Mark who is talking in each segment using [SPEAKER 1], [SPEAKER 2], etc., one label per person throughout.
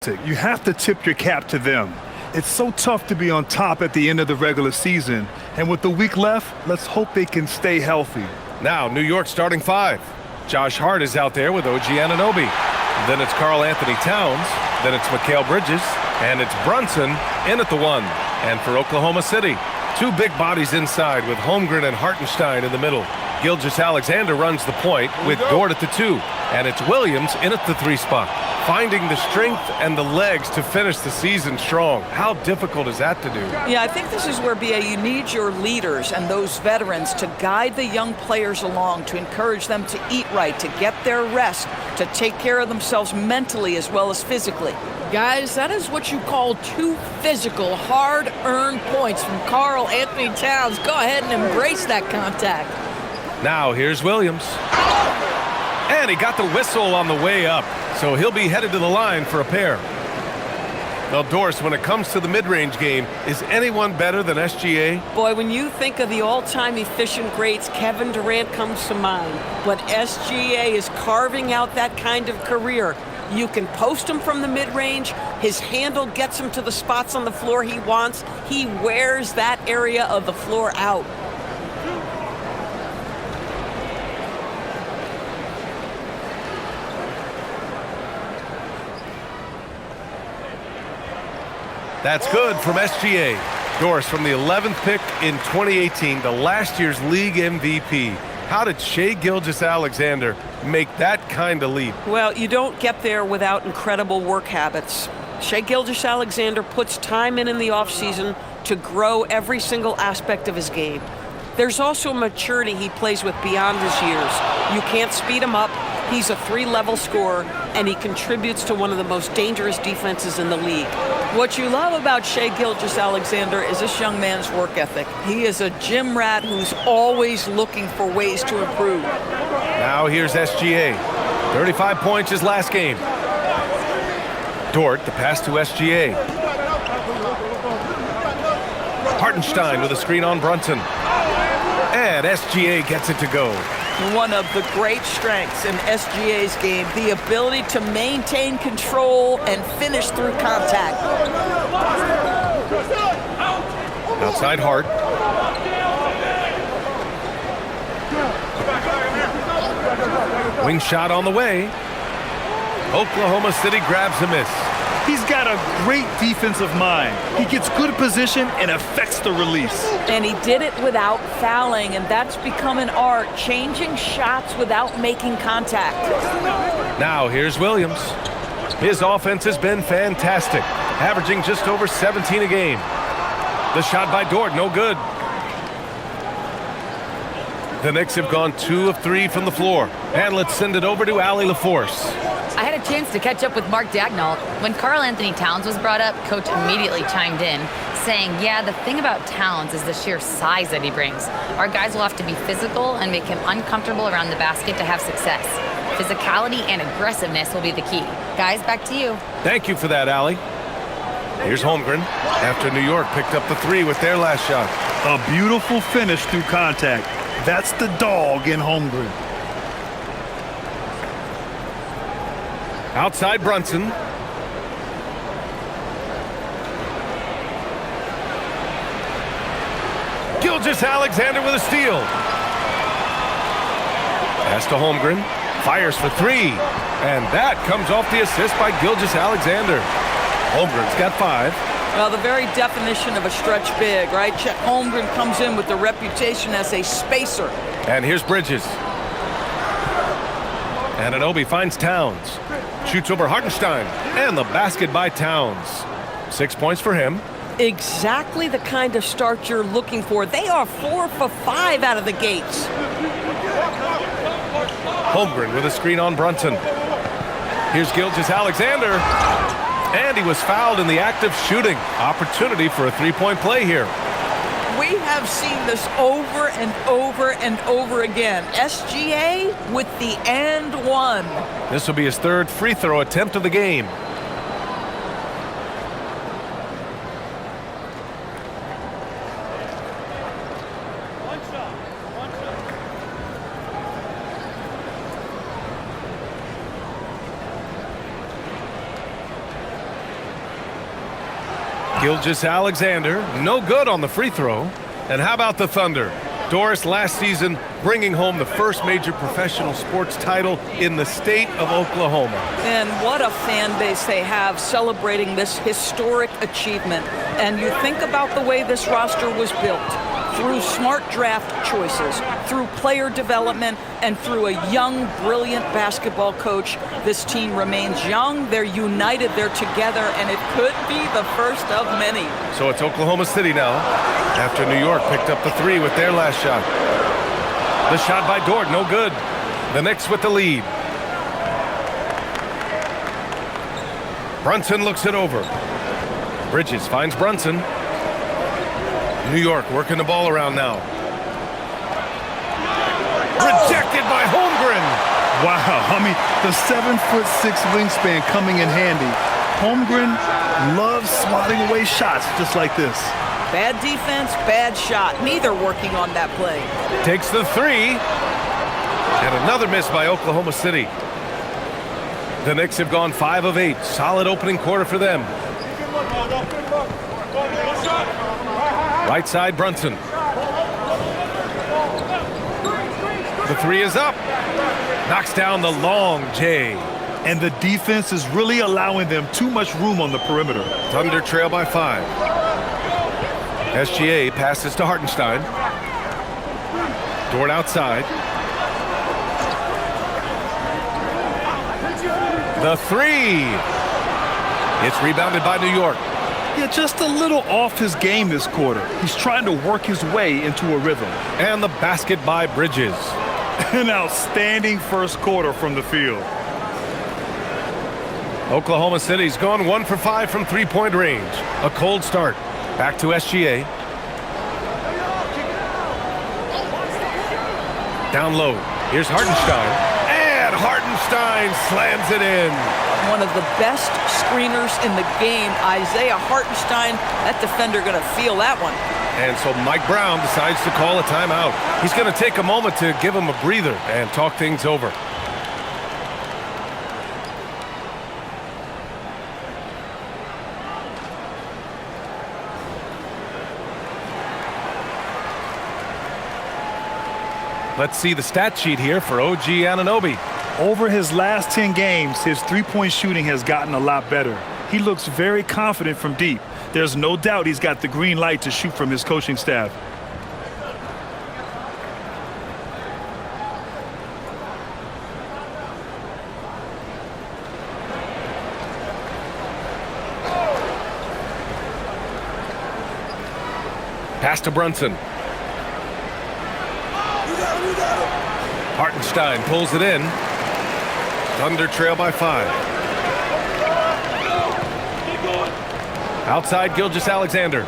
[SPEAKER 1] Celtic. You have to tip your cap to them. It's so tough to be on top at the end of the regular season. And with the week left, let's hope they can stay healthy.
[SPEAKER 2] Now, New York starting five. Josh Hart is out there with OG Anunoby. Then it's Karl Anthony Towns. Then it's Mikal Bridges. And it's Brunson in at the 1. And for Oklahoma City, two big bodies inside with Holmgren and Hartenstein in the middle. Gilgeous-Alexander runs the point with Dort at the 2. And it's Williams in at the 3 spot. Finding the strength and the legs to finish the season strong. How difficult is that to do?
[SPEAKER 3] Yeah, I think this is where, BA, you need your leaders and those veterans to guide the young players along, to encourage them to eat right, to get their rest, to take care of themselves mentally as well as physically.
[SPEAKER 4] Guys, that is what you call 2 physical, hard-earned points from Karl Anthony Towns. Go ahead and embrace that contact.
[SPEAKER 2] Now here's Williams. And he got the whistle on the way up, so he'll be headed to the line for a pair. Well, Doris, when it comes to the mid-range game, is anyone better than SGA?
[SPEAKER 5] Boy, when you think of the all-time efficient greats, Kevin Durant comes to mind. But SGA is carving out that kind of career. You can post him from the mid-range. His handle gets him to the spots on the floor he wants. He wears that area of the floor out.
[SPEAKER 2] That's good from SGA. Doris, from the 11th pick in 2018 to last year's league MVP. How did Shai Gilgeous-Alexander make that kind of leap?
[SPEAKER 5] Well, you don't get there without incredible work habits. Shai Gilgeous-Alexander puts time in the offseason to grow every single aspect of his game. There's also a maturity he plays with beyond his years. You can't speed him up. He's a 3-level scorer, and he contributes to one of the most dangerous defenses in the league.
[SPEAKER 3] What you love about Shai Gilgeous-Alexander is this young man's work ethic. He is a gym rat who's always looking for ways to improve.
[SPEAKER 2] Now here's SGA. 35 points his last game. Dort, the pass to SGA. Hartenstein with a screen on Brunson. And SGA gets it to go.
[SPEAKER 3] One of the great strengths in SGA's game, the ability to maintain control and finish through contact.
[SPEAKER 2] Outside Hart. Wing shot on the way. Oklahoma City grabs a miss.
[SPEAKER 1] He's got a great defensive mind. He gets good position and affects the release.
[SPEAKER 3] And he did it without fouling, and that's become an art, changing shots without making contact.
[SPEAKER 2] Now here's Williams. His offense has been fantastic, averaging just over 17 a game. The shot by Dort, no good. The Knicks have gone 2 of 3 from the floor. And let's send it over to Allie LaForce.
[SPEAKER 6] I had a chance to catch up with Mark Dagnall. When Karl Anthony Towns was brought up, Coach immediately chimed in, saying, yeah, the thing about Towns is the sheer size that he brings. Our guys will have to be physical and make him uncomfortable around the basket to have success. Physicality and aggressiveness will be the key. Guys, back to you.
[SPEAKER 2] Thank you for that, Allie. Here's Holmgren after New York picked up the 3 with their last shot.
[SPEAKER 1] A beautiful finish through contact. That's the dog in Holmgren.
[SPEAKER 2] Outside Brunson. Gilgeous-Alexander with a steal. Pass to Holmgren. Fires for 3. And that comes off the assist by Gilgeous-Alexander. Holmgren's got 5.
[SPEAKER 3] Well, the very definition of a stretch big, right? Chet Holmgren comes in with the reputation as a spacer.
[SPEAKER 2] And here's Bridges. Anunoby finds Towns. Shoots over Hartenstein. And the basket by Towns. 6 points for him.
[SPEAKER 3] Exactly the kind of start you're looking for. They are 4 for 5 out of the gates.
[SPEAKER 2] Holmgren with a screen on Brunson. Here's Gilgeous-Alexander. And he was fouled in the act of shooting. Opportunity for a 3-point play here.
[SPEAKER 3] We have seen this over and over and over again. SGA with the and one.
[SPEAKER 2] This will be his 3rd free throw attempt of the game. Gilgeous-Alexander, no good on the free throw. And how about the Thunder? Doris, last season, bringing home the first major professional sports title in the state of Oklahoma.
[SPEAKER 3] And what a fan base they have celebrating this historic achievement. And you think about the way this roster was built, through smart draft choices, through player development, and through a young, brilliant basketball coach. This team remains young, they're united, they're together, and it could be the first of many.
[SPEAKER 2] So it's Oklahoma City now, after New York picked up the three with their last shot. The shot by Dort, no good. The Knicks with the lead. Brunson looks it over. Bridges finds Brunson. New York working the ball around now. Rejected by Holmgren.
[SPEAKER 1] Wow, I mean, the 7'6" wingspan coming in handy. Holmgren loves swatting away shots just like this.
[SPEAKER 3] Bad defense, bad shot. Neither working on that play.
[SPEAKER 2] Takes the three. And another miss by Oklahoma City. The Knicks have gone 5 of 8. Solid opening quarter for them. Right side, Brunson. The three is up. Knocks down the long J.
[SPEAKER 1] And the defense is really allowing them too much room on the perimeter.
[SPEAKER 2] Thunder trail by 5. SGA passes to Hartenstein. Dort outside. The three. It's rebounded by New York.
[SPEAKER 1] Yeah, just a little off his game this quarter. He's trying to work his way into a rhythm.
[SPEAKER 2] And the basket by Bridges.
[SPEAKER 1] An outstanding first quarter from the field.
[SPEAKER 2] Oklahoma City's gone 1 for 5 from three-point range. A cold start. Back to SGA. Down low. Here's Hartenstein. And Hartenstein slams it in.
[SPEAKER 3] One of the best screeners in the game, Isaiah Hartenstein. That defender going to feel that one.
[SPEAKER 2] And so Mike Brown decides to call a timeout. He's going to take a moment to give him a breather and talk things over. Let's see the stat sheet here for OG Anunoby.
[SPEAKER 1] Over his last 10 games, his three-point shooting has gotten a lot better. He looks very confident from deep. There's no doubt he's got the green light to shoot from his coaching staff.
[SPEAKER 2] Pass to Brunson. Hartenstein pulls it in. Thunder trail by 5. Outside, Gilgeous-Alexander.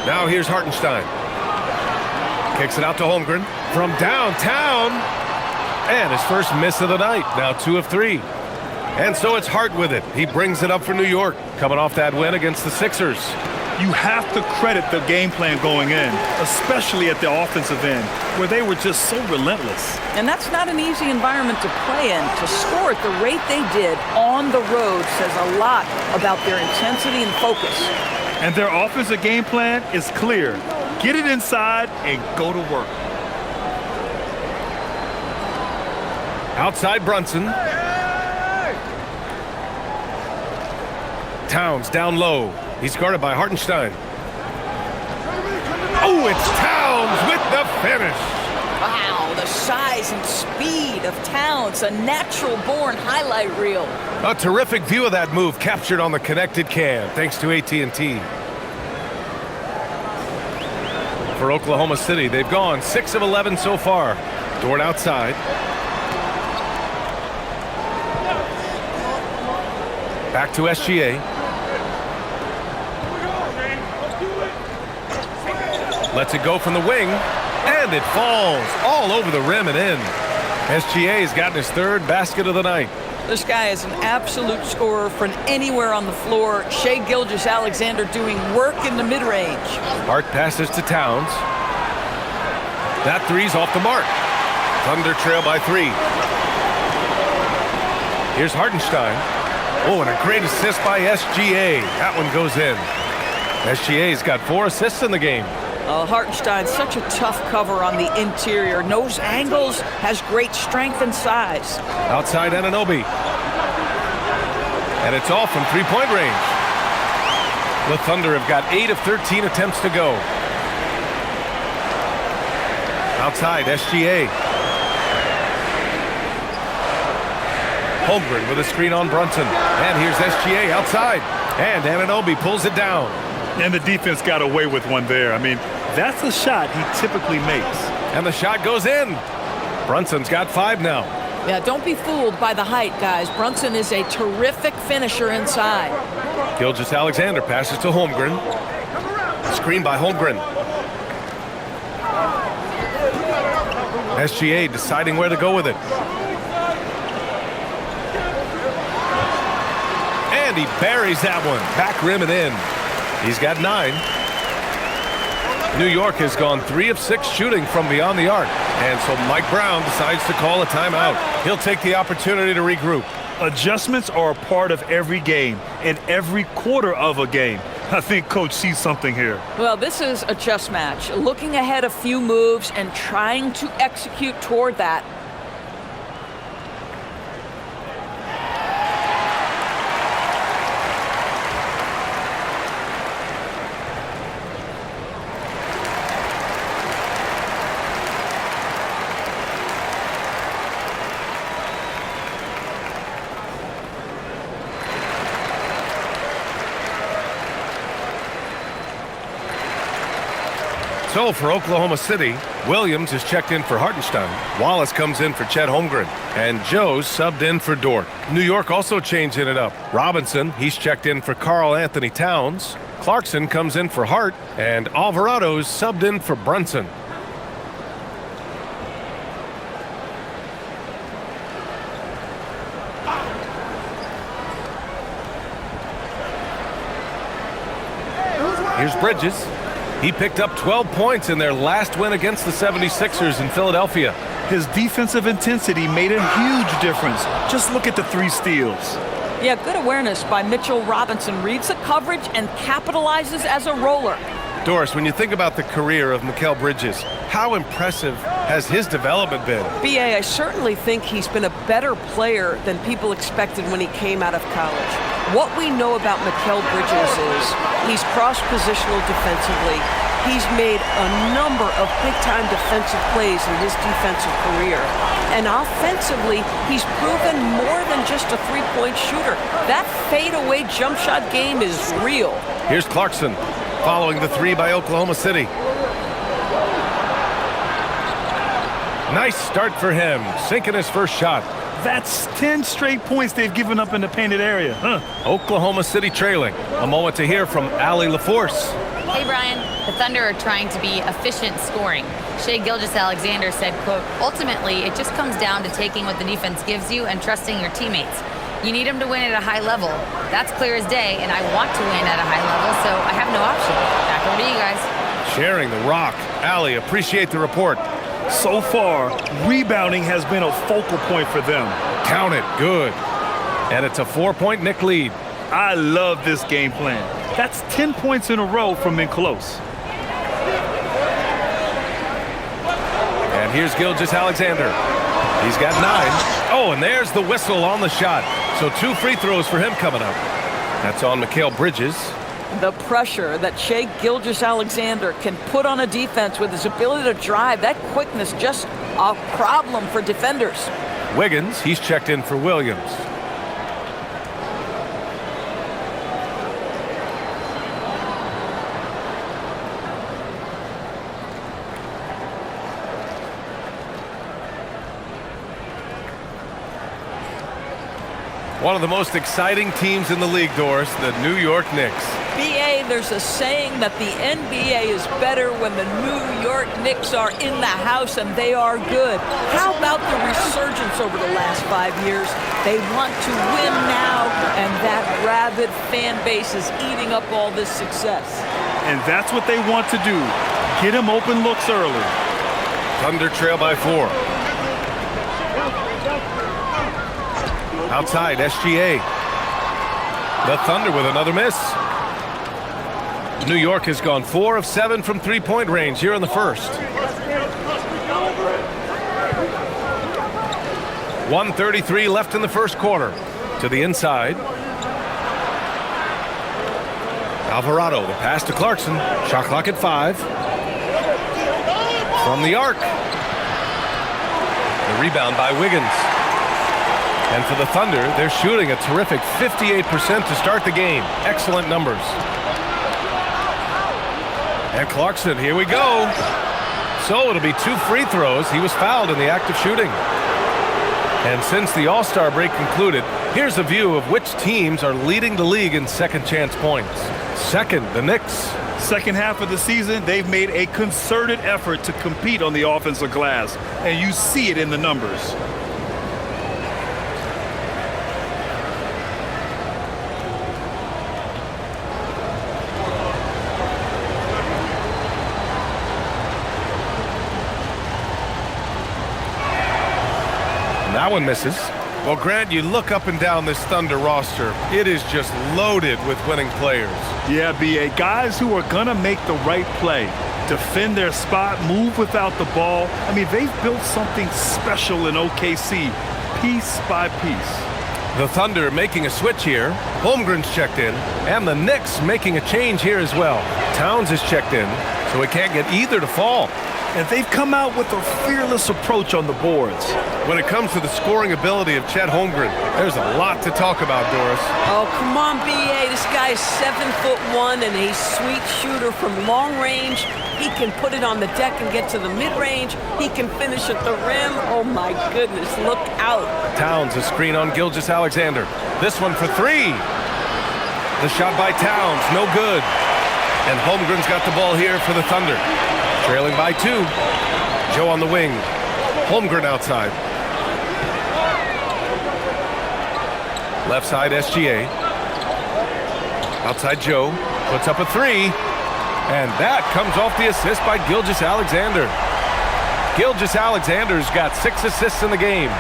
[SPEAKER 2] Now here's Hartenstein. Kicks it out to Holmgren from downtown. And his first miss of the night. Now 2 of 3. And so it's Hart with it. He brings it up for New York, coming off that win against the Sixers.
[SPEAKER 1] You have to credit the game plan going in, especially at the offensive end, where they were just so relentless.
[SPEAKER 3] And that's not an easy environment to play in. To score at the rate they did on the road says a lot about their intensity and focus.
[SPEAKER 1] And their offensive game plan is clear. Get it inside and go to work.
[SPEAKER 2] Outside Brunson. Towns down low. He's guarded by Hartenstein. Oh, it's Towns with the finish.
[SPEAKER 3] Wow, the size and speed of Towns, a natural-born highlight reel.
[SPEAKER 2] A terrific view of that move captured on the connected cam, thanks to AT&T. For Oklahoma City, they've gone 6 of 11 so far. Dort outside. Back to SGA. Lets it go from the wing, and it falls all over the rim and in. SGA has gotten his 3rd basket of the night.
[SPEAKER 3] This guy is an absolute scorer from anywhere on the floor. Shai Gilgeous-Alexander doing work in the mid-range.
[SPEAKER 2] Hart passes to Towns. That three's off the mark. Thunder trail by 3. Here's Hartenstein. Oh, and a great assist by SGA. That one goes in. SGA's got 4 assists in the game.
[SPEAKER 3] Hartenstein, such a tough cover on the interior. Knows angles, has great strength and size.
[SPEAKER 2] Outside Anunoby. And it's all from three-point range. The Thunder have got 8 of 13 attempts to go. Outside, SGA. Holmgren with a screen on Brunson. And here's SGA outside. And Anunoby pulls it down.
[SPEAKER 1] And the defense got away with one there. I mean, that's a shot he typically makes.
[SPEAKER 2] And the shot goes in. Brunson's got 5 now.
[SPEAKER 4] Yeah, don't be fooled by the height, guys. Brunson is a terrific finisher inside.
[SPEAKER 2] Gilgeous-Alexander passes to Holmgren. Screen by Holmgren. SGA deciding where to go with it. And he buries that one. Back rim and in. He's got 9. New York has gone 3 of 6 shooting from beyond the arc. And so Mike Brown decides to call a timeout. He'll take the opportunity to regroup.
[SPEAKER 1] Adjustments are a part of every game and every quarter of a game. I think Coach sees something here.
[SPEAKER 3] Well, this is a chess match. Looking ahead a few moves and trying to execute toward that.
[SPEAKER 2] So for Oklahoma City, Williams is checked in for Hartenstein. Wallace comes in for Chet Holmgren. And Joe's subbed in for Dort. New York also changing it up. Robinson, he's checked in for Karl Anthony Towns. Clarkson comes in for Hart. And Alvarado's subbed in for Brunson. Here's Bridges. He picked up 12 points in their last win against the 76ers in Philadelphia.
[SPEAKER 1] His defensive intensity made a huge difference. Just look at the 3 steals.
[SPEAKER 3] Yeah, good awareness by Mitchell Robinson. Reads the coverage and capitalizes as a roller.
[SPEAKER 2] Doris, when you think about the career of Mikal Bridges, how impressive has his development been?
[SPEAKER 5] BA, I certainly think he's been a better player than people expected when he came out of college. What we know about Mikal Bridges is he's cross-positional defensively. He's made a number of big-time defensive plays in his defensive career. And offensively, he's proven more than just a three-point shooter. That fadeaway jump shot game is real.
[SPEAKER 2] Here's Clarkson following the 3 by Oklahoma City. Nice start for him, sinking his first shot.
[SPEAKER 1] That's 10 straight points they've given up in the painted area.
[SPEAKER 2] Oklahoma City trailing. A moment to hear from Allie LaForce.
[SPEAKER 6] Hey, Brian. The Thunder are trying to be efficient scoring. Shai Gilgeous-Alexander said, quote, ultimately, it just comes down to taking what the defense gives you and trusting your teammates. You need them to win at a high level. That's clear as day, and I want to win at a high level, so I have no option. Back over to you guys.
[SPEAKER 2] Sharing the rock. Allie, appreciate the report.
[SPEAKER 1] So far, rebounding has been a focal point for them.
[SPEAKER 2] Count it. Good. And it's a 4-point Knick lead.
[SPEAKER 1] I love this game plan. That's 10 points in a row from in close.
[SPEAKER 2] And here's Gilgeous-Alexander. He's got 9. Oh, and there's the whistle on the shot. So 2 free throws for him coming up. That's on Mikal Bridges.
[SPEAKER 3] The pressure that Shai Gilgeous-Alexander can put on a defense with his ability to drive, that quickness, just a problem for defenders.
[SPEAKER 2] Wiggins, he's checked in for Williams. One of the most exciting teams in the league, Doris, the New York Knicks.
[SPEAKER 3] BA, there's a saying that the NBA is better when the New York Knicks are in the house and they are good. How about the resurgence over the last 5 years? They want to win now, and that rabid fan base is eating up all this success.
[SPEAKER 1] And that's what they want to do. Get him open looks early.
[SPEAKER 2] Thunder trail by 4. Outside, SGA. The Thunder with another miss. New York has gone 4 of 7 from three-point range here in the first. 1:33 left in the first quarter. To the inside. Alvarado, the pass to Clarkson. Shot clock at 5. From the arc. The rebound by Wiggins. And for the Thunder, they're shooting a terrific 58% to start the game. Excellent numbers. And Clarkson, here we go. So it'll be 2 free throws. He was fouled in the act of shooting. And since the All-Star break concluded, here's a view of which teams are leading the league in second chance points. Second, the Knicks.
[SPEAKER 1] Second half of the season, they've made a concerted effort to compete on the offensive glass, and you see it in the numbers.
[SPEAKER 2] That one misses. Well, Grant, you look up and down this Thunder roster. It is just loaded with winning players.
[SPEAKER 1] Yeah, B.A. Guys who are going to make the right play, defend their spot, move without the ball. I mean, they've built something special in OKC, piece by piece.
[SPEAKER 2] The Thunder making a switch here. Holmgren's checked in. And the Knicks making a change here as well. Towns is checked in, so he can't get either to fall.
[SPEAKER 1] And they've come out with a fearless approach on the boards.
[SPEAKER 2] When it comes to the scoring ability of Chet Holmgren, there's a lot to talk about, Doris.
[SPEAKER 5] Oh, come on, B.A. This guy is 7'1" and a sweet shooter from long range. He can put it on the deck and get to the mid-range. He can finish at the rim. Oh, my goodness, look out.
[SPEAKER 2] Towns, a screen on Gilgeous-Alexander. This one for 3. The shot by Towns, no good. And Holmgren's got the ball here for the Thunder. Trailing by 2. Joe on the wing. Holmgren outside. Left side SGA. Outside Joe. Puts up a 3. And that comes off the assist by Gilgeous-Alexander. Gilgeous-Alexander's got 6 assists in the game.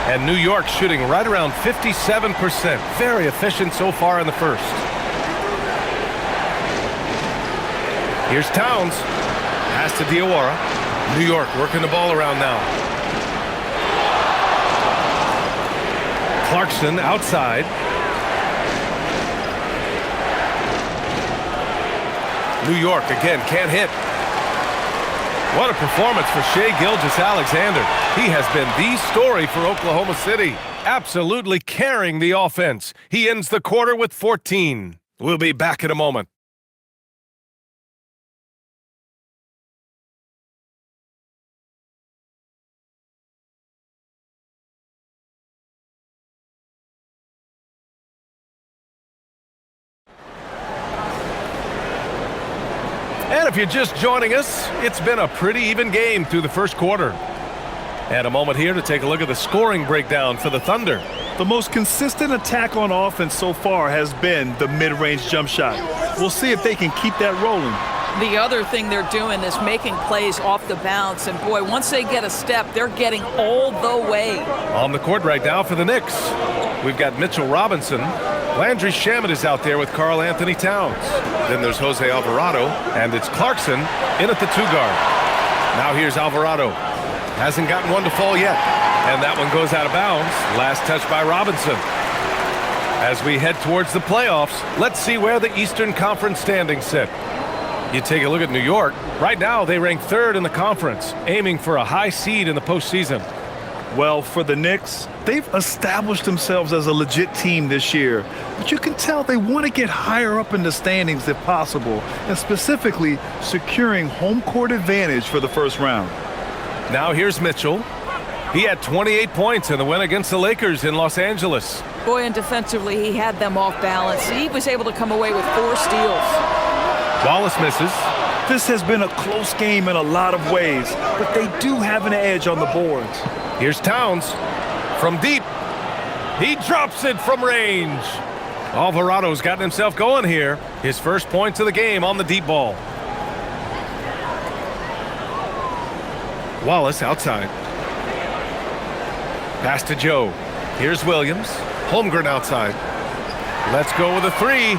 [SPEAKER 2] And New York shooting right around 57%. Very efficient so far in the first. Here's Towns. Pass to Diawara. New York working the ball around now. Clarkson outside. New York again can't hit. What a performance for Shai Gilgeous-Alexander. He has been the story for Oklahoma City. Absolutely carrying the offense. He ends the quarter with 14. We'll be back in a moment. And if you're just joining us, it's been a pretty even game through the first quarter. And a moment here to take a look at the scoring breakdown for the Thunder.
[SPEAKER 1] The most consistent attack on offense so far has been the mid-range jump shot. We'll see if they can keep that rolling.
[SPEAKER 3] The other thing they're doing is making plays off the bounce. And, boy, once they get a step, they're getting all the way.
[SPEAKER 2] On the court right now for the Knicks, we've got Mitchell Robinson. Landry Shamet is out there with Karl Anthony Towns. Then there's Jose Alvarado, and it's Clarkson in at the 2-guard. Now here's Alvarado. Hasn't gotten one to fall yet. And that one goes out of bounds. Last touch by Robinson. As we head towards the playoffs, let's see where the Eastern Conference standings sit. You take a look at New York. Right now, they rank 3rd in the conference, aiming for a high seed in the postseason.
[SPEAKER 1] Well, for the Knicks, they've established themselves as a legit team this year. But you can tell they want to get higher up in the standings if possible, and specifically securing home court advantage for the first round.
[SPEAKER 2] Now here's Mitchell. He had 28 points in the win against the Lakers in Los Angeles.
[SPEAKER 3] Boy, and defensively, he had them off balance. He was able to come away with 4 steals.
[SPEAKER 2] Wallace misses.
[SPEAKER 1] This has been a close game in a lot of ways, but they do have an edge on the boards.
[SPEAKER 2] Here's Towns from deep. He drops it from range. Alvarado's gotten himself going here. His first points of the game on the deep ball. Wallace outside. Pass to Joe. Here's Williams. Holmgren outside. Let's go with a three.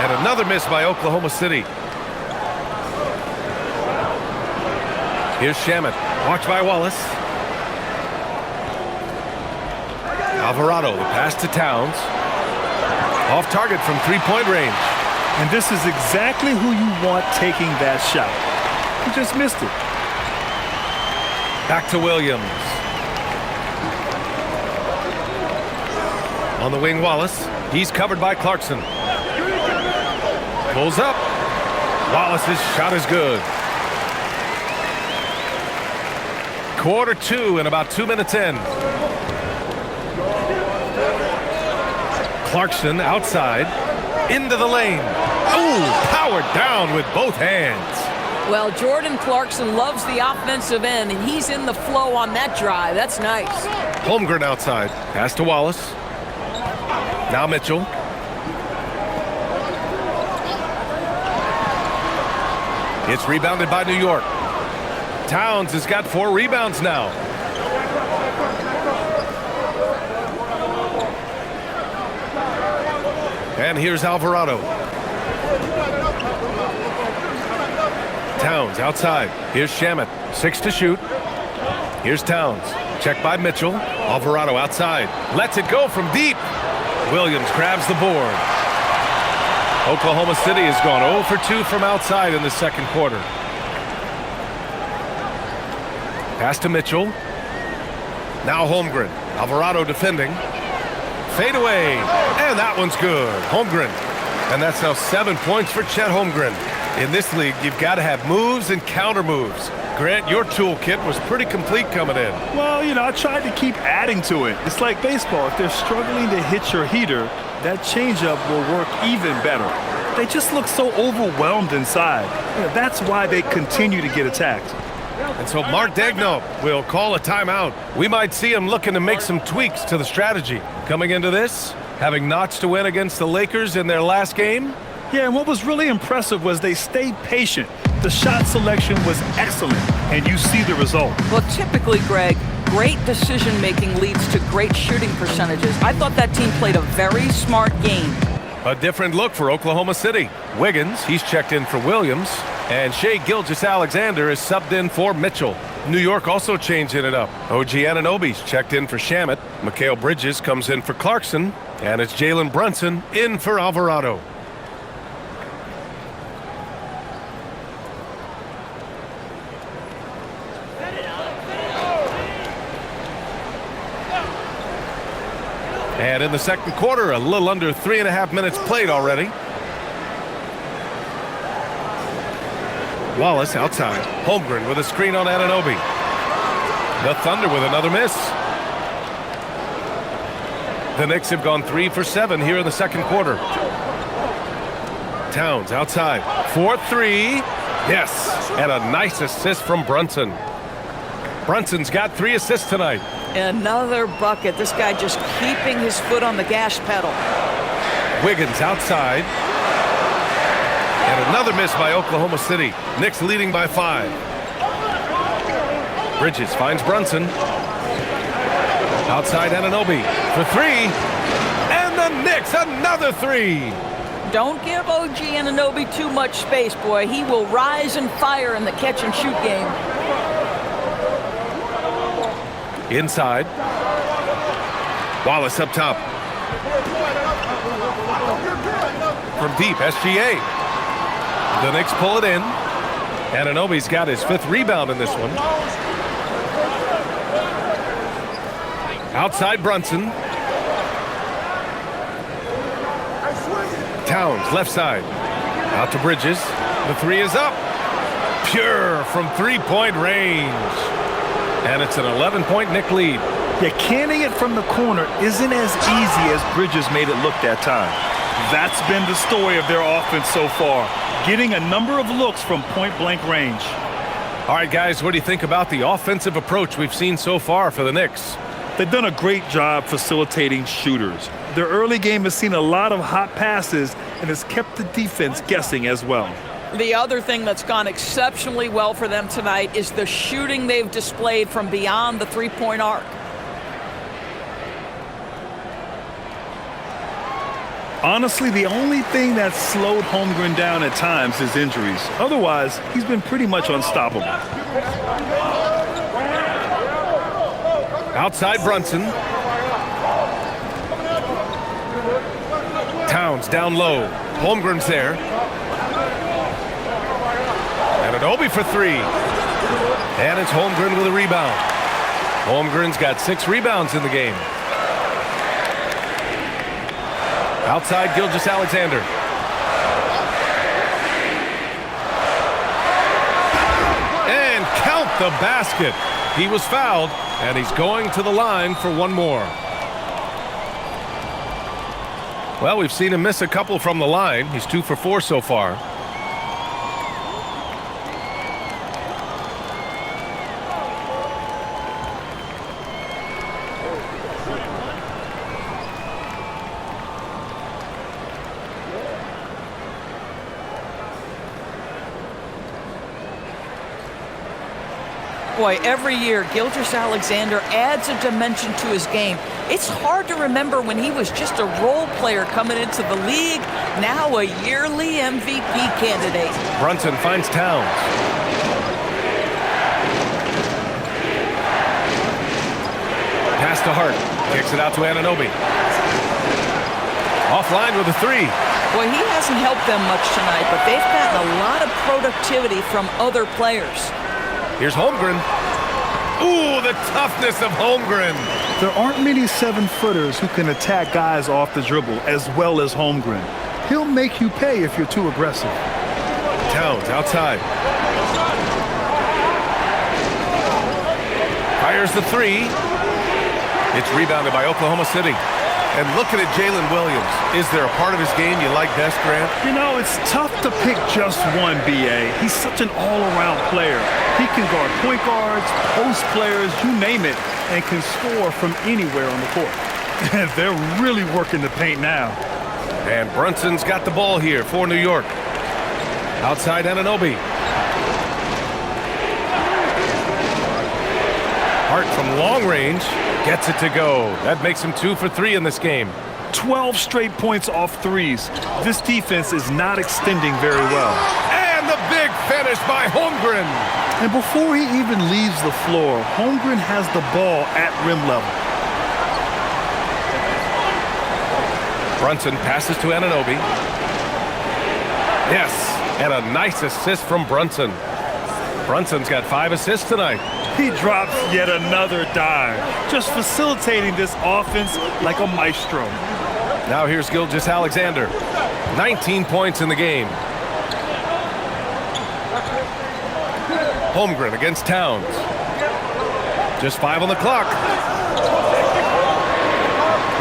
[SPEAKER 2] And another miss by Oklahoma City. Here's Shamet. Watched by Wallace. Alvarado, the pass to Towns. Off target from three-point range.
[SPEAKER 1] And this is exactly who you want taking that shot. He just missed it.
[SPEAKER 2] Back to Williams. On the wing, Wallace. He's covered by Clarkson. Pulls up. Wallace's shot is good. Quarter two and about 2 minutes in. Clarkson outside. Into the lane. Oh, powered down with both hands.
[SPEAKER 4] Well, Jordan Clarkson loves the offensive end, and he's in the flow on that drive. That's nice.
[SPEAKER 2] Holmgren outside. Pass to Wallace. Now Mitchell. It's rebounded by New York. Towns has got 4 rebounds now. And here's Alvarado. Towns outside. Here's Shamet. 6 to shoot. Here's Towns. Checked by Mitchell. Alvarado outside. Lets it go from deep. Williams grabs the board. Oklahoma City has gone 0 for 2 from outside in the second quarter. Pass to Mitchell. Now Holmgren. Alvarado defending. Fade away. And that one's good. Holmgren. And that's now 7 points for Chet Holmgren. In this league, you've got to have moves and counter moves. Grant, your toolkit was pretty complete coming in.
[SPEAKER 1] Well, you know, I tried to keep adding to it. It's like baseball. If they're struggling to hit your heater, that changeup will work even better. They just look so overwhelmed inside. You know, that's why they continue to get attacked.
[SPEAKER 2] And so Mark Daigneault will call a timeout. We might see him looking to make some tweaks to the strategy. Coming into this, having notched a win against the Lakers in their last game.
[SPEAKER 1] Yeah, and what was really impressive was they stayed patient. The shot selection was excellent, and you see the result.
[SPEAKER 3] Well, typically, Greg, great decision-making leads to great shooting percentages. I thought that team played a very smart game.
[SPEAKER 2] A different look for Oklahoma City. Wiggins, he's checked in for Williams. And Shai Gilgeous-Alexander is subbed in for Mitchell. New York also changing it up. OG Anunoby's checked in for Shamet. Mikal Bridges comes in for Clarkson. And it's Jalen Brunson in for Alvarado. And in the second quarter, a little under 3.5 minutes played already. Wallace outside. Holmgren with a screen on Anunoby. The Thunder with another miss. The Knicks have gone 3 for 7 here in the second quarter. Towns outside. 4-3. Yes. And a nice assist from Brunson. Brunson's got 3 assists tonight.
[SPEAKER 3] Another bucket. This guy just keeping his foot on the gas pedal.
[SPEAKER 2] Wiggins outside. And another miss by Oklahoma City. Knicks leading by 5. Bridges finds Brunson. Outside Anunoby for 3. And the Knicks another 3.
[SPEAKER 3] Don't give OG Anunoby too much space, boy. He will rise and fire in the catch-and-shoot game.
[SPEAKER 2] Inside. Wallace up top. From deep, SGA. The Knicks pull it in. Anunoby's got his 5th rebound in this one. Outside Brunson. Towns left side. Out to Bridges. The 3 is up. Pure from 3-point range. And it's an 11-point Knick lead.
[SPEAKER 1] Yeah, canning it from the corner isn't as easy as Bridges made it look that time. That's been the story of their offense so far, getting a number of looks from point-blank range.
[SPEAKER 2] All right, guys, what do you think about the offensive approach we've seen so far for the Knicks?
[SPEAKER 1] They've done a great job facilitating shooters. Their early game has seen a lot of hot passes and has kept the defense guessing as well.
[SPEAKER 3] The other thing that's gone exceptionally well for them tonight is the shooting they've displayed from beyond the three-point arc.
[SPEAKER 1] Honestly, the only thing that's slowed Holmgren down at times is injuries. Otherwise, he's been pretty much unstoppable.
[SPEAKER 2] Outside Brunson. Towns down low. Holmgren's there. And Anunoby for three. And it's Holmgren with a rebound. Holmgren's got 6 rebounds in the game. Outside Gilgeous-Alexander. And count the basket. He was fouled, and he's going to the line for one more. Well, we've seen him miss a couple from the line. He's 2 for 4 so far.
[SPEAKER 3] Boy, every year, Gilgeous-Alexander adds a dimension to his game. It's hard to remember when he was just a role player coming into the league, now a yearly MVP candidate.
[SPEAKER 2] Brunson finds Towns. Pass to Hart. Kicks it out to Anunoby. Offline with a 3.
[SPEAKER 3] Boy, he hasn't helped them much tonight, but they've gotten a lot of productivity from other players.
[SPEAKER 2] Here's Holmgren. Ooh, the toughness of Holmgren.
[SPEAKER 1] There aren't many 7-footers who can attack guys off the dribble as well as Holmgren. He'll make you pay if you're too aggressive.
[SPEAKER 2] Towns outside. Fires the 3. It's rebounded by Oklahoma City. And looking at Jalen Williams, is there a part of his game you like best, Grant?
[SPEAKER 1] You know, it's tough to pick just one, B.A. He's such an all-around player. He can guard point guards, post players, you name it, and can score from anywhere on the court. They're really working the paint now.
[SPEAKER 2] And Brunson's got the ball here for New York. Outside Anunoby. Hart from long range gets it to go. That makes him 2 for 3 in this game.
[SPEAKER 1] 12 straight points off threes. This defense is not extending very well.
[SPEAKER 2] And the big finish by Holmgren.
[SPEAKER 1] And before he even leaves the floor, Holmgren has the ball at rim level.
[SPEAKER 2] Brunson passes to Anunoby. Yes, and a nice assist from Brunson. Brunson's got 5 assists tonight.
[SPEAKER 1] He drops yet another dime, just facilitating this offense like a maestro.
[SPEAKER 2] Now here's Gilgeous-Alexander. 19 points in the game. Holmgren against Towns. Just 5 on the clock.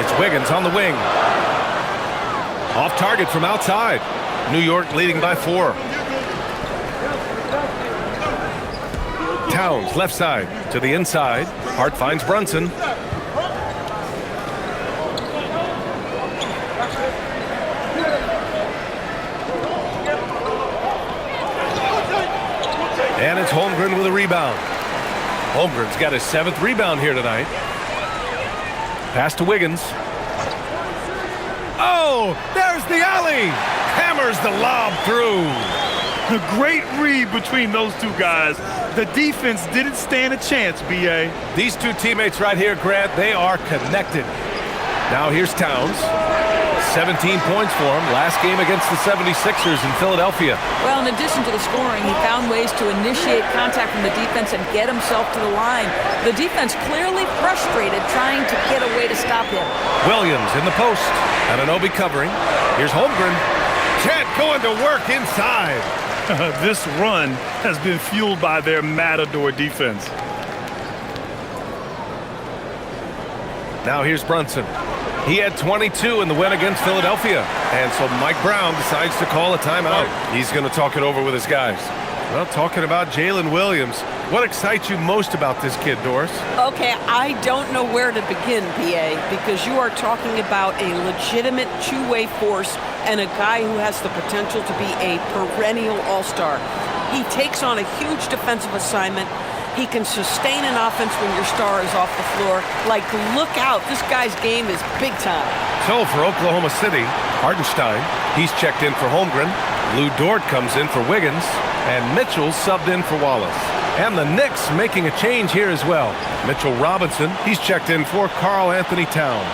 [SPEAKER 2] It's Wiggins on the wing. Off target from outside. New York leading by 4. Towns left side to the inside. Hart finds Brunson. And it's Holmgren with a rebound. Holmgren's got his 7th rebound here tonight. Pass to Wiggins. Oh, there's the alley. Hammers the lob through.
[SPEAKER 1] A great read between those two guys. The defense didn't stand a chance, B.A.
[SPEAKER 2] These two teammates right here, Grant, they are connected. Now here's Towns. 17 points for him last game against the 76ers in Philadelphia.
[SPEAKER 3] Well, in addition to the scoring, he found ways to initiate contact from the defense and get himself to the line. The defense clearly frustrated trying to get a way to stop him.
[SPEAKER 2] Williams in the post. Anunoby covering. Here's Holmgren. Chet going to work inside.
[SPEAKER 1] This run has been fueled by their matador defense.
[SPEAKER 2] Now here's Brunson. He had 22 in the win against Philadelphia. And so Mike Brown decides to call a timeout. He's going to talk it over with his guys. Well, talking about Jalen Williams, what excites you most about this kid, Doris?
[SPEAKER 5] Okay, I don't know where to begin, PA, because you are talking about a legitimate two-way force and a guy who has the potential to be a perennial all-star. He takes on a huge defensive assignment. He can sustain an offense when your star is off the floor. Like, look out. This guy's game is big time.
[SPEAKER 2] So for Oklahoma City, Hartenstein, he's checked in for Holmgren. Lou Dort comes in for Wiggins. And Mitchell subbed in for Wallace. And the Knicks making a change here as well. Mitchell Robinson, he's checked in for Karl Anthony Towns.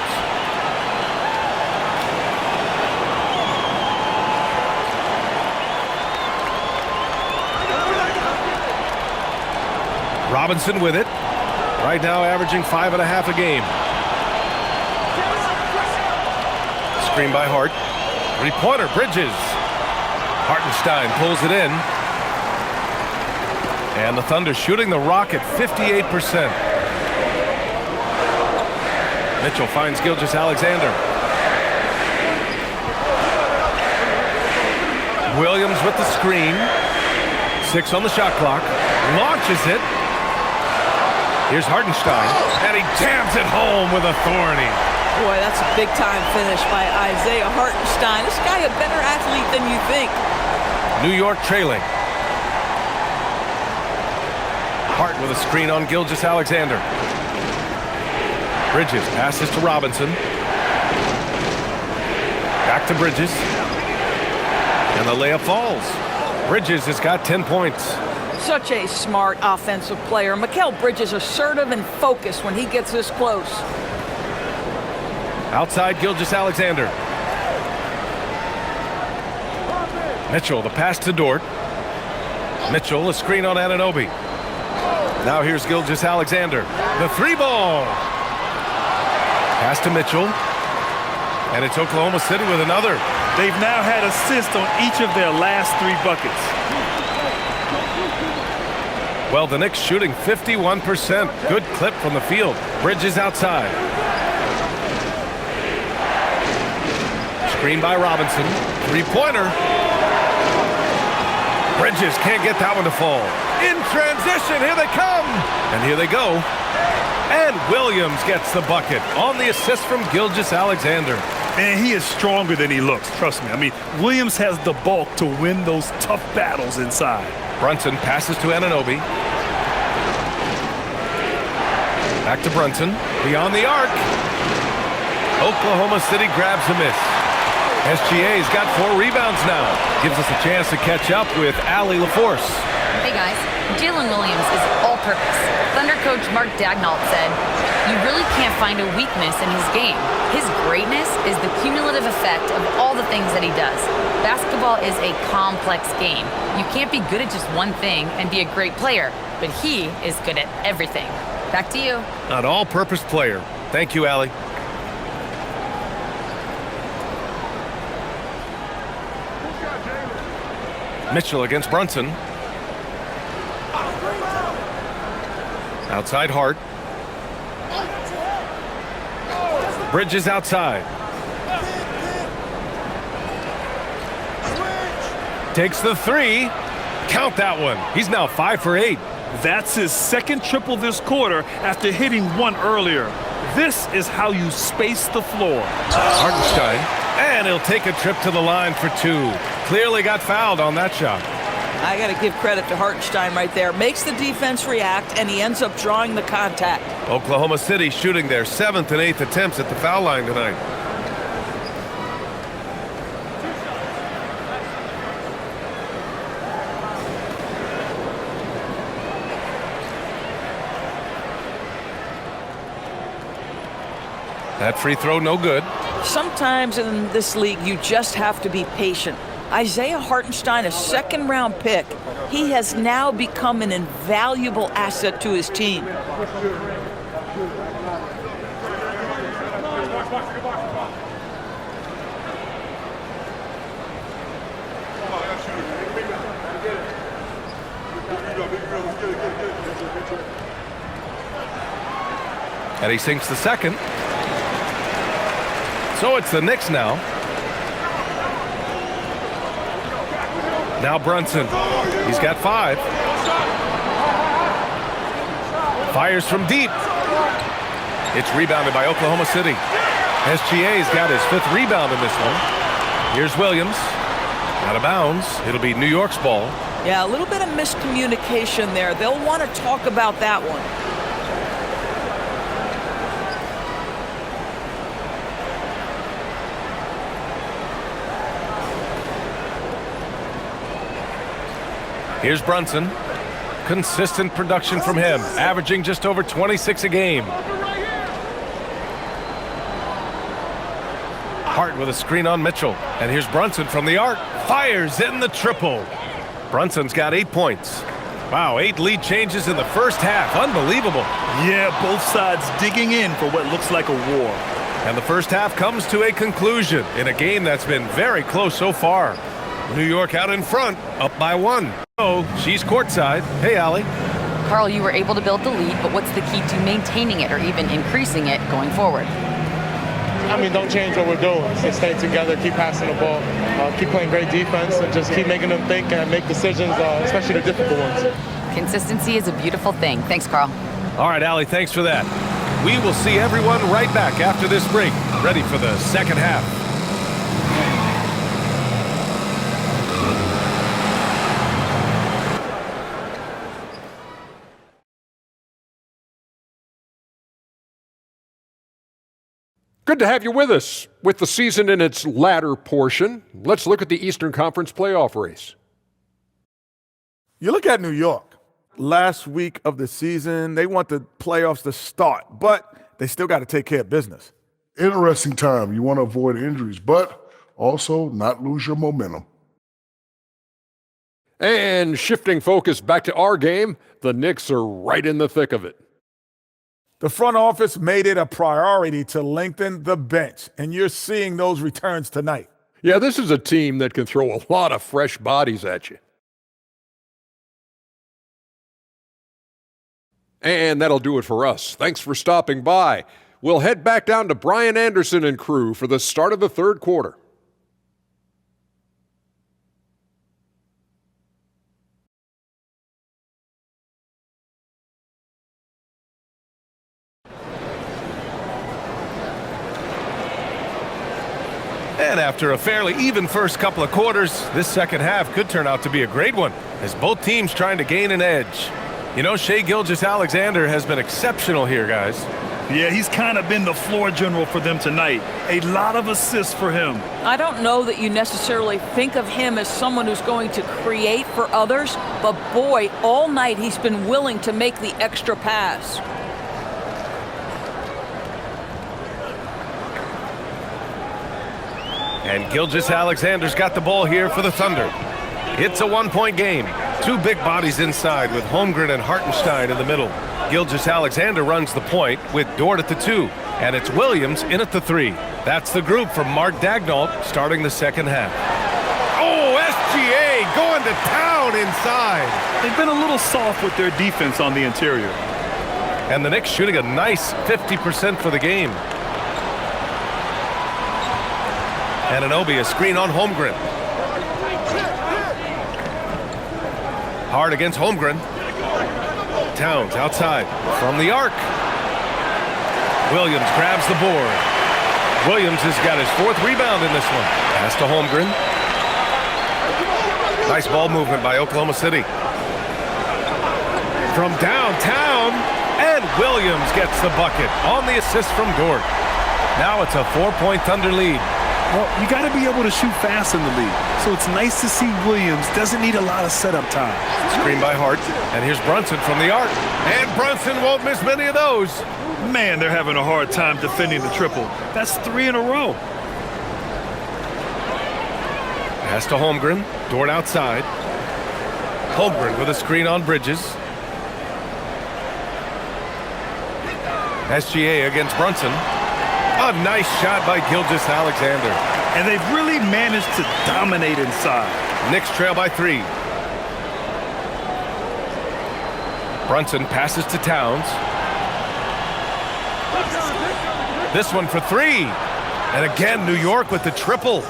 [SPEAKER 2] Robinson with it. Right now averaging 5.5 a game. Screen by Hart. Three-pointer, Bridges. Hartenstein pulls it in. And the Thunder shooting the rock at 58%. Mitchell finds Gilgeous-Alexander. Williams with the screen. 6 on the shot clock. Launches it. Here's Hartenstein, and he jams it home with authority.
[SPEAKER 3] Boy, that's a big-time finish by Isaiah Hartenstein. This guy a better athlete than you think.
[SPEAKER 2] New York trailing. Hart with a screen on Gilgeous-Alexander. Bridges passes to Robinson. Back to Bridges. And the layup falls. Bridges has got 10 points.
[SPEAKER 3] Such a smart offensive player. Mikal Bridges assertive and focused when he gets this close.
[SPEAKER 2] Outside Gilgeous-Alexander. Mitchell, the pass to Dort. Mitchell, a screen on Anunoby. Now here's Gilgeous-Alexander. The three ball. Pass to Mitchell. And it's Oklahoma City with another.
[SPEAKER 1] They've now had assists on each of their last 3 buckets.
[SPEAKER 2] Well, the Knicks shooting 51%. Good clip from the field. Bridges outside. Screen by Robinson. Three-pointer. Bridges can't get that one to fall. In transition, here they come. And here they go. And Williams gets the bucket on the assist from Gilgeous-Alexander.
[SPEAKER 1] Man, he is stronger than he looks, trust me. I mean, Williams has the bulk to win those tough battles inside.
[SPEAKER 2] Brunson passes to Anunoby. Back to Brunson. Beyond the arc. Oklahoma City grabs a miss. SGA's got 4 rebounds now. Gives us a chance to catch up with Allie LaForce.
[SPEAKER 6] Hey guys, Jalen Williams is all-purpose. Thunder coach Mark Daigneault said, "You really can't find a weakness in his game. His greatness is the cumulative effect of all the things that he does. Basketball is a complex game. You can't be good at just one thing and be a great player, but he is good at everything." Back to you.
[SPEAKER 2] An all-purpose player. Thank you, Allie. Mitchell against Brunson. Outside Hart. Bridges outside. Takes the 3. Count that one. He's now 5 for 8.
[SPEAKER 1] That's his second triple this quarter after hitting 1 earlier. This is how you space the floor.
[SPEAKER 2] Hartenstein. And he'll take a trip to the line for 2. Clearly got fouled on that shot.
[SPEAKER 3] I got to give credit to Hartenstein right there. Makes the defense react, and he ends up drawing the contact.
[SPEAKER 2] Oklahoma City shooting their 7th and 8th attempts at the foul line tonight. That free throw no good.
[SPEAKER 3] Sometimes in this league, you just have to be patient. Isaiah Hartenstein, a second-round pick, he has now become an invaluable asset to his team.
[SPEAKER 2] And he sinks the second. So it's the Knicks now. Now Brunson. He's got 5. Fires from deep. It's rebounded by Oklahoma City. SGA's got his 5th rebound in this one. Here's Williams. Out of bounds. It'll be New York's ball.
[SPEAKER 3] Yeah, a little bit of miscommunication there. They'll want to talk about that one.
[SPEAKER 2] Here's Brunson. Consistent production from him, averaging just over 26 a game. Hart with a screen on Mitchell. And here's Brunson from the arc. Fires in the triple. Brunson's got 8 points. Wow, 8 lead changes in the first half. Unbelievable.
[SPEAKER 1] Yeah, both sides digging in for what looks like a war.
[SPEAKER 2] And the first half comes to a conclusion in a game that's been very close so far. New York out in front, up by 1. Oh, she's courtside. Hey, Allie.
[SPEAKER 6] Carl, you were able to build the lead, but what's the key to maintaining it or even increasing it going forward?
[SPEAKER 7] I mean, don't change what we're doing. Just stay together, keep passing the ball, keep playing great defense, and just keep making them think and make decisions, especially the difficult ones.
[SPEAKER 6] Consistency is a beautiful thing. Thanks, Carl.
[SPEAKER 2] All right, Allie, thanks for that. We will see everyone right back after this break, ready for the second half.
[SPEAKER 8] Good to have you with us. With the season in its latter portion, let's look at the Eastern Conference playoff race.
[SPEAKER 9] You look at New York. Last week of the season, they want the playoffs to start, but they still got to take care of business.
[SPEAKER 10] Interesting time. You want to avoid injuries, but also not lose your momentum.
[SPEAKER 8] And shifting focus back to our game, the Knicks are right in the thick of it.
[SPEAKER 9] The front office made it a priority to lengthen the bench, and you're seeing those returns tonight.
[SPEAKER 8] Yeah, this is a team that can throw a lot of fresh bodies at you. And that'll do it for us. Thanks for stopping by. We'll head back down to Brian Anderson and crew for the start of the third quarter.
[SPEAKER 2] And after a fairly even first couple of quarters, this second half could turn out to be a great one, as both teams trying to gain an edge. You know, Shai Gilgeous-Alexander has been exceptional here, guys.
[SPEAKER 1] Yeah, he's kind of been the floor general for them tonight. A lot of assists for him.
[SPEAKER 3] I don't know that you necessarily think of him as someone who's going to create for others, but boy, all night he's been willing to make the extra pass.
[SPEAKER 2] And Gilgeous-Alexander's got the ball here for the Thunder. It's a one-point game. 2 big bodies inside with Holmgren and Hartenstein in the middle. Gilgeous-Alexander runs the point with Dort at the 2. And it's Williams in at the 3. That's the group from Mark Daigneault starting the second half. Oh, SGA going to town inside.
[SPEAKER 1] They've been a little soft with their defense on the interior.
[SPEAKER 2] And the Knicks shooting a nice 50% for the game. Anunoby, a screen on Holmgren. Hard against Holmgren. Towns outside from the arc. Williams grabs the board. Williams has got his 4th rebound in this one. Pass to Holmgren. Nice ball movement by Oklahoma City. From downtown, and Williams gets the bucket on the assist from Dort. Now it's a 4-point Thunder lead.
[SPEAKER 1] Well, you got to be able to shoot fast in the league. So it's nice to see Williams doesn't need a lot of setup time.
[SPEAKER 2] Screen by Hart. And here's Brunson from the arc. And Brunson won't miss many of those.
[SPEAKER 1] Man, they're having a hard time defending the triple. That's 3 in a row.
[SPEAKER 2] Pass to Holmgren. Dort outside. Holmgren with a screen on Bridges. SGA against Brunson. A nice shot by Gilgeous-Alexander.
[SPEAKER 1] And they've really managed to dominate inside.
[SPEAKER 2] Knicks trail by 3. Brunson passes to Towns. This one for 3. And again, New York with the triple.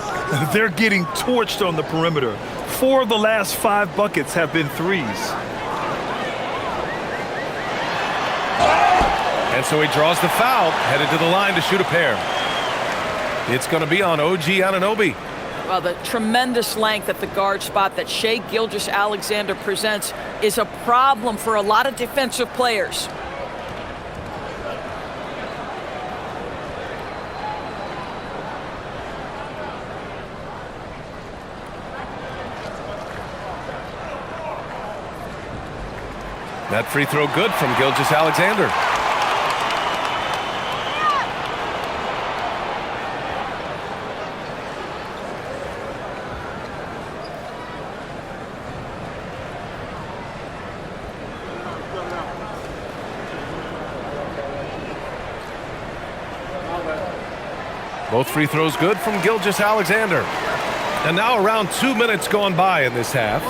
[SPEAKER 1] They're getting torched on the perimeter. 4 of the last 5 buckets have been threes.
[SPEAKER 2] And so he draws the foul, headed to the line to shoot a pair. It's going to be on OG Anunoby.
[SPEAKER 3] Well, the tremendous length at the guard spot that Shai Gilgeous-Alexander presents is a problem for a lot of defensive players.
[SPEAKER 2] That free throw good from Gilgeous-Alexander. Both free throws good from Gilgeous-Alexander. And now around 2 minutes gone by in this half.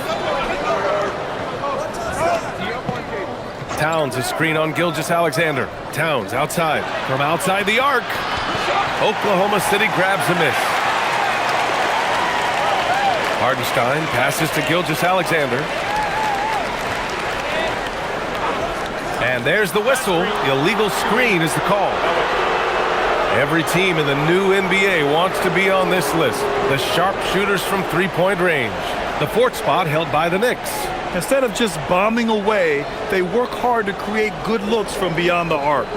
[SPEAKER 2] Towns a screen on Gilgeous-Alexander. Towns outside. From outside the arc. Oklahoma City grabs a miss. Hardenstein passes to Gilgeous-Alexander. And there's the whistle. Illegal screen is the call. Every team in the new NBA wants to be on this list. The sharpshooters from three-point range. The fourth spot held by the Knicks.
[SPEAKER 1] Instead of just bombing away, they work hard to create good looks from beyond the arc.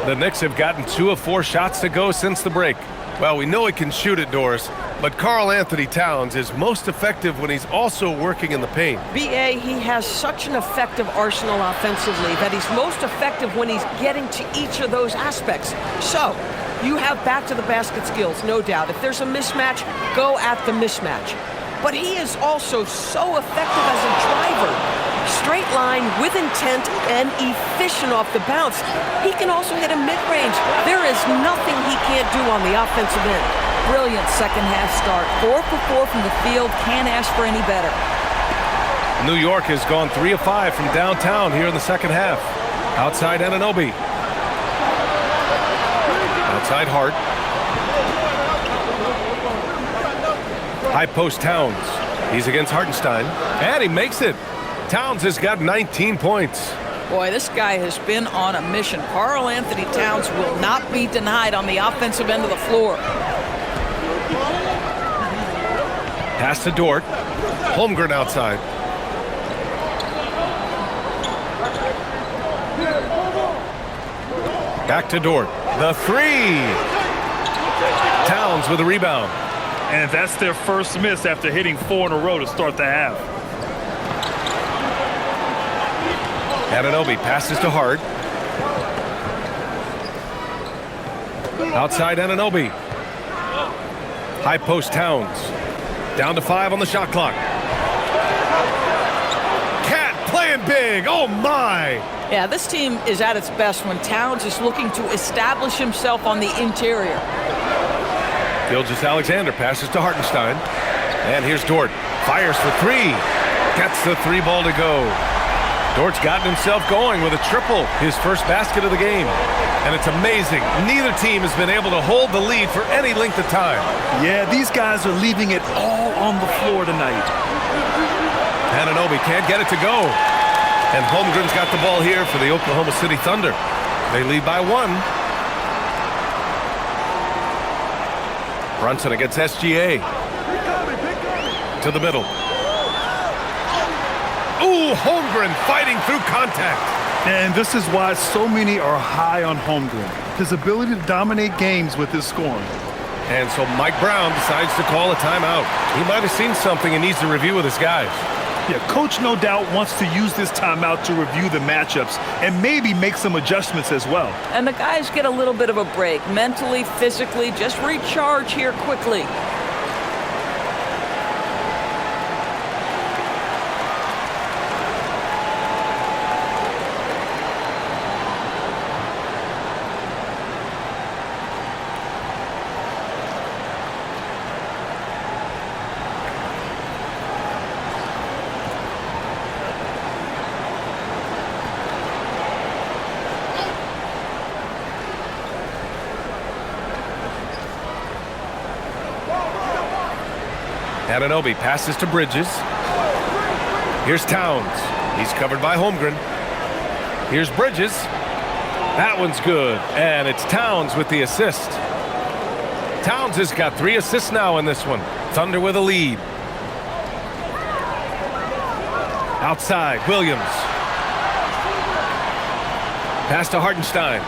[SPEAKER 2] The Knicks have gotten 2 of 4 shots to go since the break. Well, we know he can shoot it, Doris, but Karl Anthony Towns is most effective when he's also working in the paint.
[SPEAKER 5] B.A., he has such an effective arsenal offensively that he's most effective when he's getting to each of those aspects. So, you have back-to-the-basket skills, no doubt. If there's a mismatch, go at the mismatch. But he is also so effective as a driver. Straight line, with intent, and efficient off the bounce. He can also hit a mid-range. There is nothing he can't do on the offensive end.
[SPEAKER 3] Brilliant second half start. 4 for 4 from the field. Can't ask for any better.
[SPEAKER 2] New York has gone 3 of 5 from downtown here in the second half. Outside Anunoby. Outside Hart. High post Towns. He's against Hartenstein. And he makes it. Towns has got 19 points.
[SPEAKER 3] Boy, this guy has been on a mission. Karl Anthony Towns will not be denied on the offensive end of the floor.
[SPEAKER 2] Pass to Dort. Holmgren outside. Back to Dort. The three. Towns with a rebound.
[SPEAKER 1] And that's their first miss after hitting 4 in a row to start the half.
[SPEAKER 2] Anunoby passes to Hart. Outside Anunoby. High post Towns. Down to 5 on the shot clock. Cat playing big. Oh my.
[SPEAKER 3] Yeah, this team is at its best when Towns is looking to establish himself on the interior.
[SPEAKER 2] Gilgeous-Alexander passes to Hartenstein. And here's Dort. Fires for 3. Gets the 3 ball to go. Dort's gotten himself going with a triple, his first basket of the game. And it's amazing. Neither team has been able to hold the lead for any length of time.
[SPEAKER 1] Yeah, these guys are leaving it all on the floor tonight.
[SPEAKER 2] Anunoby can't get it to go. And Holmgren's got the ball here for the Oklahoma City Thunder. They lead by 1. Brunson against SGA. To the middle. Ooh, Holmgren fighting through contact.
[SPEAKER 1] And this is why so many are high on Holmgren. His ability to dominate games with his scoring.
[SPEAKER 2] And so Mike Brown decides to call a timeout. He might have seen something and needs to review with his guys.
[SPEAKER 1] Yeah, coach no doubt wants to use this timeout to review the matchups and maybe make some adjustments as well.
[SPEAKER 3] And the guys get a little bit of a break, mentally, physically, just recharge here quickly.
[SPEAKER 2] Anunoby passes to Bridges. Here's Towns. He's covered by Holmgren. Here's Bridges. That one's good. And it's Towns with the assist. Towns has got 3 assists now in this one. Thunder with a lead. Outside, Williams. Pass to Hartenstein.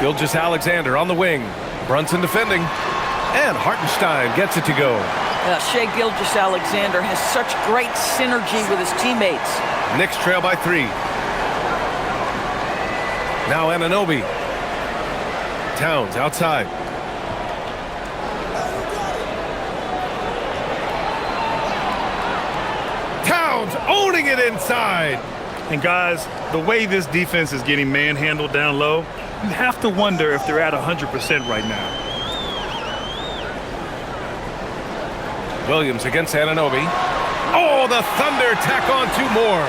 [SPEAKER 2] Gilgeous-Alexander on the wing. Brunson defending. And Hartenstein gets it to go.
[SPEAKER 3] Shai Gilgeous-Alexander has such great synergy with his teammates.
[SPEAKER 2] Knicks trail by 3. Now Anunoby. Towns outside. Towns owning it inside.
[SPEAKER 1] And guys, the way this defense is getting manhandled down low, you have to wonder if they're at 100% right now.
[SPEAKER 2] Williams against Anunoby. Oh, the Thunder tack on 2 more.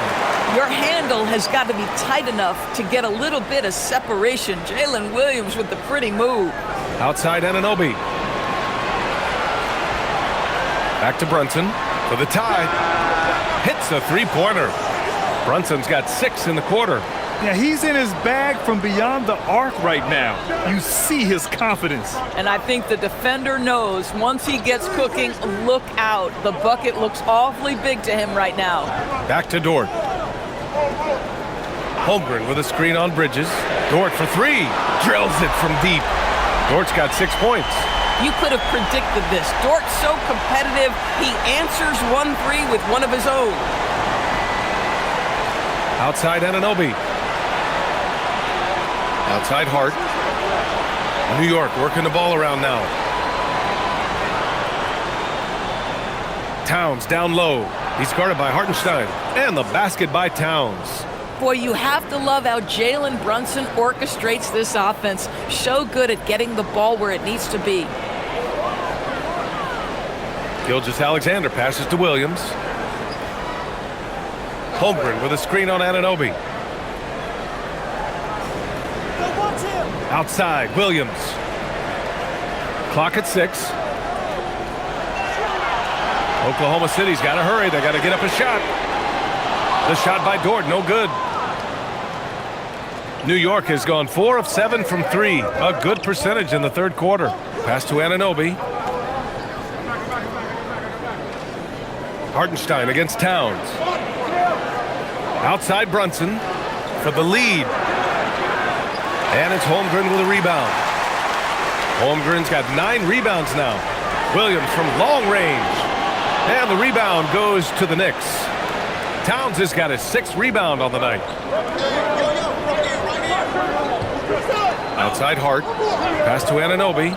[SPEAKER 3] Your handle has got to be tight enough to get a little bit of separation. Jalen Williams with the pretty move.
[SPEAKER 2] Outside Anunoby. Back to Brunson for the tie. Hits a 3-pointer. Brunson's got 6 in the quarter.
[SPEAKER 1] Yeah, he's in his bag from beyond the arc right now. You see his confidence.
[SPEAKER 3] And I think the defender knows once he gets cooking, look out. The bucket looks awfully big to him right now.
[SPEAKER 2] Back to Dort. Holmgren with a screen on Bridges. Dort for 3. Drills it from deep. Dort's got 6 points.
[SPEAKER 3] You could have predicted this. Dort's so competitive, he answers 1-3 with one of his own.
[SPEAKER 2] Outside Anunoby. Outside Hart. New York working the ball around now. Towns down low. He's guarded by Hartenstein. And the basket by Towns.
[SPEAKER 3] Boy, you have to love how Jalen Brunson orchestrates this offense. So good at getting the ball where it needs to be.
[SPEAKER 2] Gilgeous-Alexander passes to Williams. Holmgren with a screen on Anunoby. Outside, Williams. Clock at 6. Oklahoma City's got to hurry. They got to get up a shot. The shot by Dort, no good. New York has gone 4 of 7 from 3. A good percentage in the third quarter. Pass to Anunoby. Hartenstein against Towns. Outside Brunson for the lead. And it's Holmgren with a rebound. Holmgren's got 9 rebounds now. Williams from long range. And the rebound goes to the Knicks. Towns has got his 6th rebound on the night. Outside Hart. Pass to Anunoby.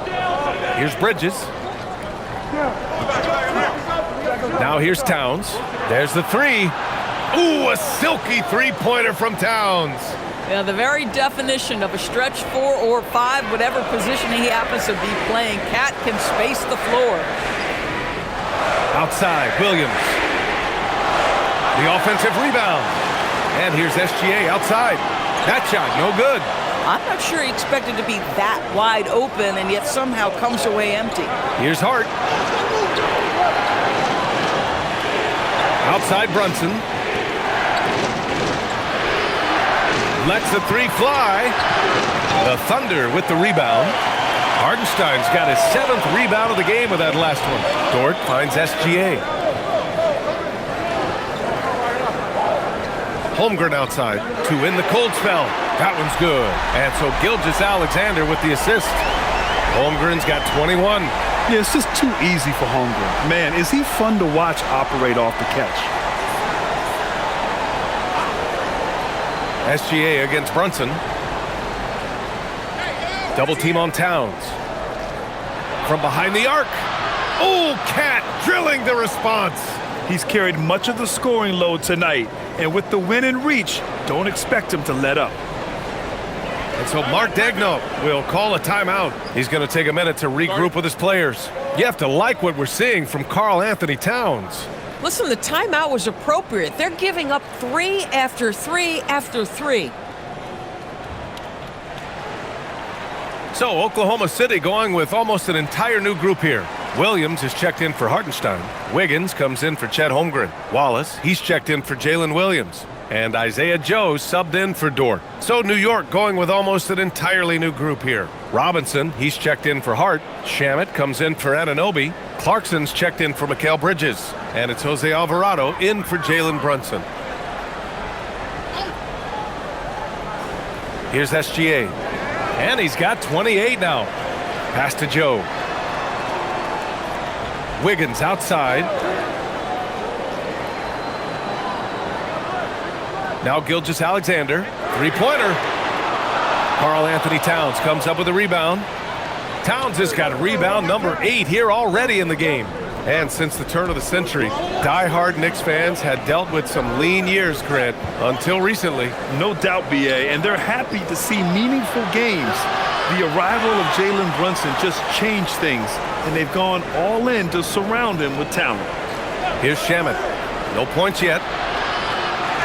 [SPEAKER 2] Here's Bridges. Now here's Towns. There's the 3. Ooh, a silky 3-pointer from Towns.
[SPEAKER 3] Yeah, the very definition of a stretch 4 or 5, whatever position he happens to be playing. Cat can space the floor.
[SPEAKER 2] Outside, Williams. The offensive rebound. And here's SGA outside. That shot, no good.
[SPEAKER 3] I'm not sure he expected to be that wide open and yet somehow comes away empty.
[SPEAKER 2] Here's Hart. Outside Brunson. Lets the 3 fly. The Thunder with the rebound. Hartenstein's got his 7th rebound of the game with that last one. Dort finds SGA. Holmgren outside to win the cold spell. That one's good. And so Gilgeous-Alexander with the assist. Holmgren's got 21.
[SPEAKER 1] Yeah, it's just too easy for Holmgren. Man, is he fun to watch operate off the catch.
[SPEAKER 2] SGA against Brunson. Double team on Towns. From behind the arc. Oh, Cat drilling the response.
[SPEAKER 1] He's carried much of the scoring load tonight. And with the win in reach, don't expect him to let up.
[SPEAKER 2] And so Mark Daigneault will call a timeout. He's going to take a minute to regroup with his players. You have to like what we're seeing from Karl Anthony Towns.
[SPEAKER 4] Listen, the timeout was appropriate. They're giving up 3 after 3 after 3.
[SPEAKER 2] So Oklahoma City going with almost an entire new group here. Williams is checked in for Hartenstein. Wiggins comes in for Chet Holmgren. Wallace, he's checked in for Jalen Williams. And Isaiah Joe subbed in for Dort. So New York going with almost an entirely new group here. Robinson, he's checked in for Hart. Shamet comes in for Anunoby. Clarkson's checked in for Mikal Bridges. And it's Jose Alvarado in for Jalen Brunson. Here's SGA. And he's got 28 now. Pass to Joe. Wiggins outside. Now Gilgeous-Alexander. Three-pointer. Karl-Anthony Towns comes up with a rebound. Towns has got rebound number 8 here already in the game. And since the turn of the century, die-hard Knicks fans had dealt with some lean years, Grant, until recently.
[SPEAKER 1] No doubt, BA, and they're happy to see meaningful games. The arrival of Jalen Brunson just changed things, and they've gone all in to surround him with talent.
[SPEAKER 2] Here's Shamet. No points yet.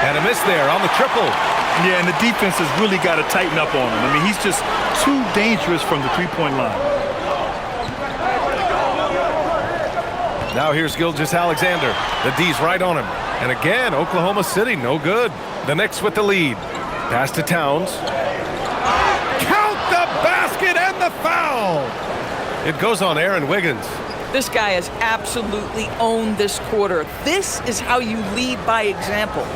[SPEAKER 2] And a miss there on the triple.
[SPEAKER 1] Yeah, and the defense has really got to tighten up on him. I mean, he's just too dangerous from the three-point line.
[SPEAKER 2] Now here's Gilgeous-Alexander. The D's right on him. And again, Oklahoma City, no good. The Knicks with the lead. Pass to Towns. Count the basket and the foul! It goes on Aaron Wiggins.
[SPEAKER 3] This guy has absolutely owned this quarter. This is how you lead by example.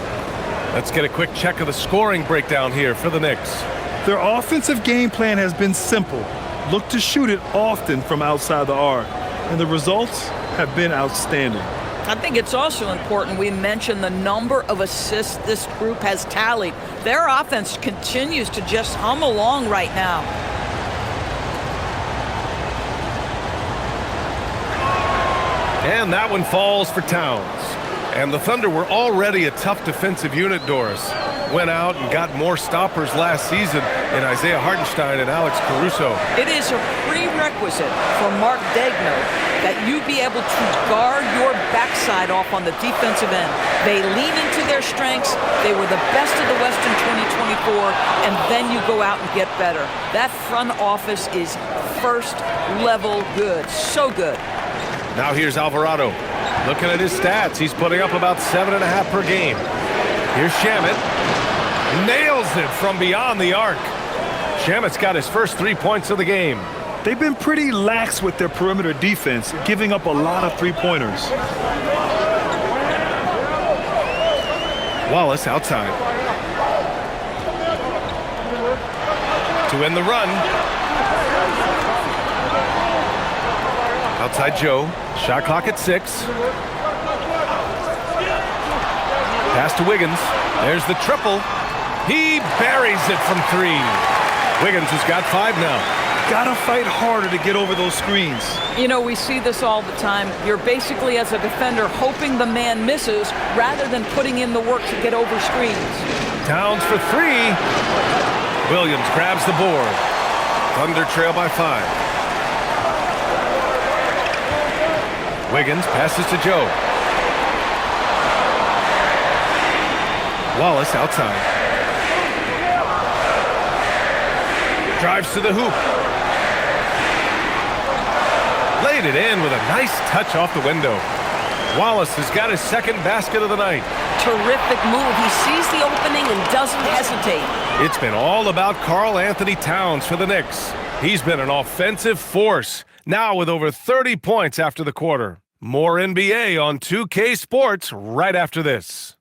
[SPEAKER 2] Let's get a quick check of the scoring breakdown here for the Knicks.
[SPEAKER 1] Their offensive game plan has been simple. Look to shoot it often from outside the arc. And the results have been outstanding.
[SPEAKER 3] I think it's also important we mention the number of assists this group has tallied. Their offense continues to just hum along right now.
[SPEAKER 2] And that one falls for Towns. And the Thunder were already a tough defensive unit, Doris. Went out and got more stoppers last season in Isaiah Hartenstein and Alex Caruso.
[SPEAKER 3] It is a prerequisite for Mark Daigneault that you be able to guard your backside off on the defensive end. They lean into their strengths. They were the best of the West in 2024, and then you go out and get better. That front office is first level good. So good.
[SPEAKER 2] Now here's Alvarado. Looking at his stats, he's putting up about 7.5 per game. Here's Shamet. Nails it from beyond the arc. Shamet's got his first 3 points of the game.
[SPEAKER 1] They've been pretty lax with their perimeter defense, giving up a lot of three-pointers.
[SPEAKER 2] Wallace outside. To end the run. Outside Joe. Shot clock at 6. Pass to Wiggins. There's the triple. He buries it from 3. Wiggins has got 5 now.
[SPEAKER 1] Gotta fight harder to get over those screens.
[SPEAKER 3] You know, we see this all the time. You're basically, as a defender, hoping the man misses rather than putting in the work to get over screens.
[SPEAKER 2] Towns for 3. Williams grabs the board. Thunder trail by 5. Wiggins passes to Joe. Wallace outside. Drives to the hoop. Laid it in with a nice touch off the window. Wallace has got his second basket of the night.
[SPEAKER 5] Terrific move. He sees the opening and doesn't hesitate.
[SPEAKER 2] It's been all about Karl-Anthony Towns for the Knicks. He's been an offensive force, now with over 30 points after the quarter. More NBA on 2K Sports right after this.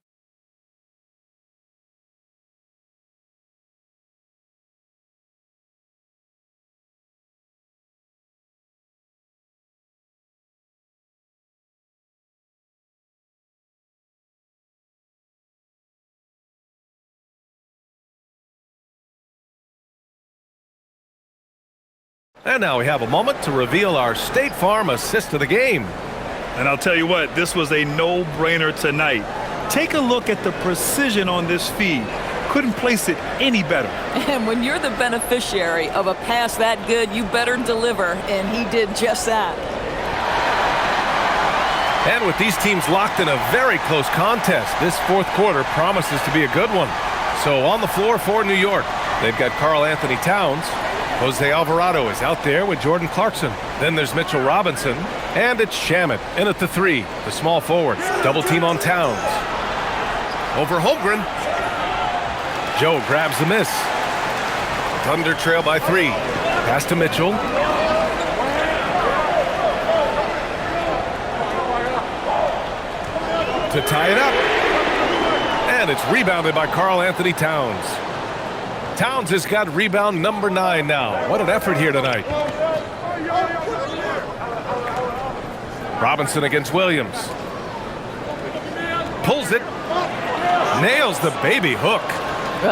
[SPEAKER 2] And now we have a moment to reveal our State Farm assist of the game.
[SPEAKER 1] And I'll tell you what, this was a no-brainer tonight. Take a look at the precision on this feed. Couldn't place it any better.
[SPEAKER 3] And when you're the beneficiary of a pass that good, you better deliver, and he did just that.
[SPEAKER 2] And with these teams locked in a very close contest, this fourth quarter promises to be a good one. So on the floor for New York, they've got Karl-Anthony Towns. Jose Alvarado is out there with Jordan Clarkson. Then there's Mitchell Robinson. And it's Shamet in at the 3, the small forward. Double team on Towns. Over Holmgren. Joe grabs the miss. Thunder trail by 3. Pass to Mitchell. To tie it up. And it's rebounded by Karl Anthony Towns. Towns has got rebound number 9 now. What an effort here tonight. Robinson against Williams. Pulls it. Nails the baby hook.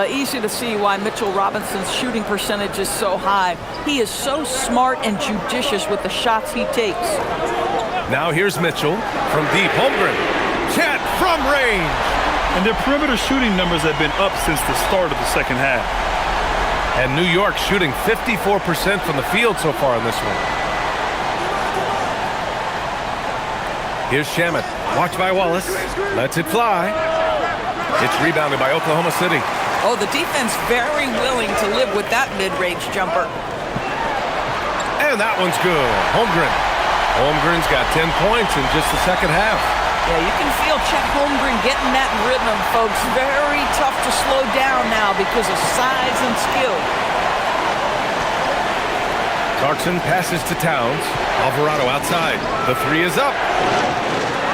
[SPEAKER 3] Easy to see why Mitchell Robinson's shooting percentage is so high. He is so smart and judicious with the shots he takes.
[SPEAKER 2] Now here's Mitchell from deep. Holmgren. Chet from range.
[SPEAKER 1] And their perimeter shooting numbers have been up since the start of the second half.
[SPEAKER 2] And New York shooting 54% from the field so far in this one. Here's Shamet. Watched by Wallace. Lets it fly. It's rebounded by Oklahoma City.
[SPEAKER 3] Oh, the defense very willing to live with that mid-range jumper.
[SPEAKER 2] And that one's good. Holmgren. Holmgren's got 10 points in just the second half.
[SPEAKER 3] Yeah, you can feel Chet Holmgren getting that rhythm, folks. Very tough to slow down now because of size and skill.
[SPEAKER 2] Clarkson passes to Towns. Alvarado outside. The 3 is up.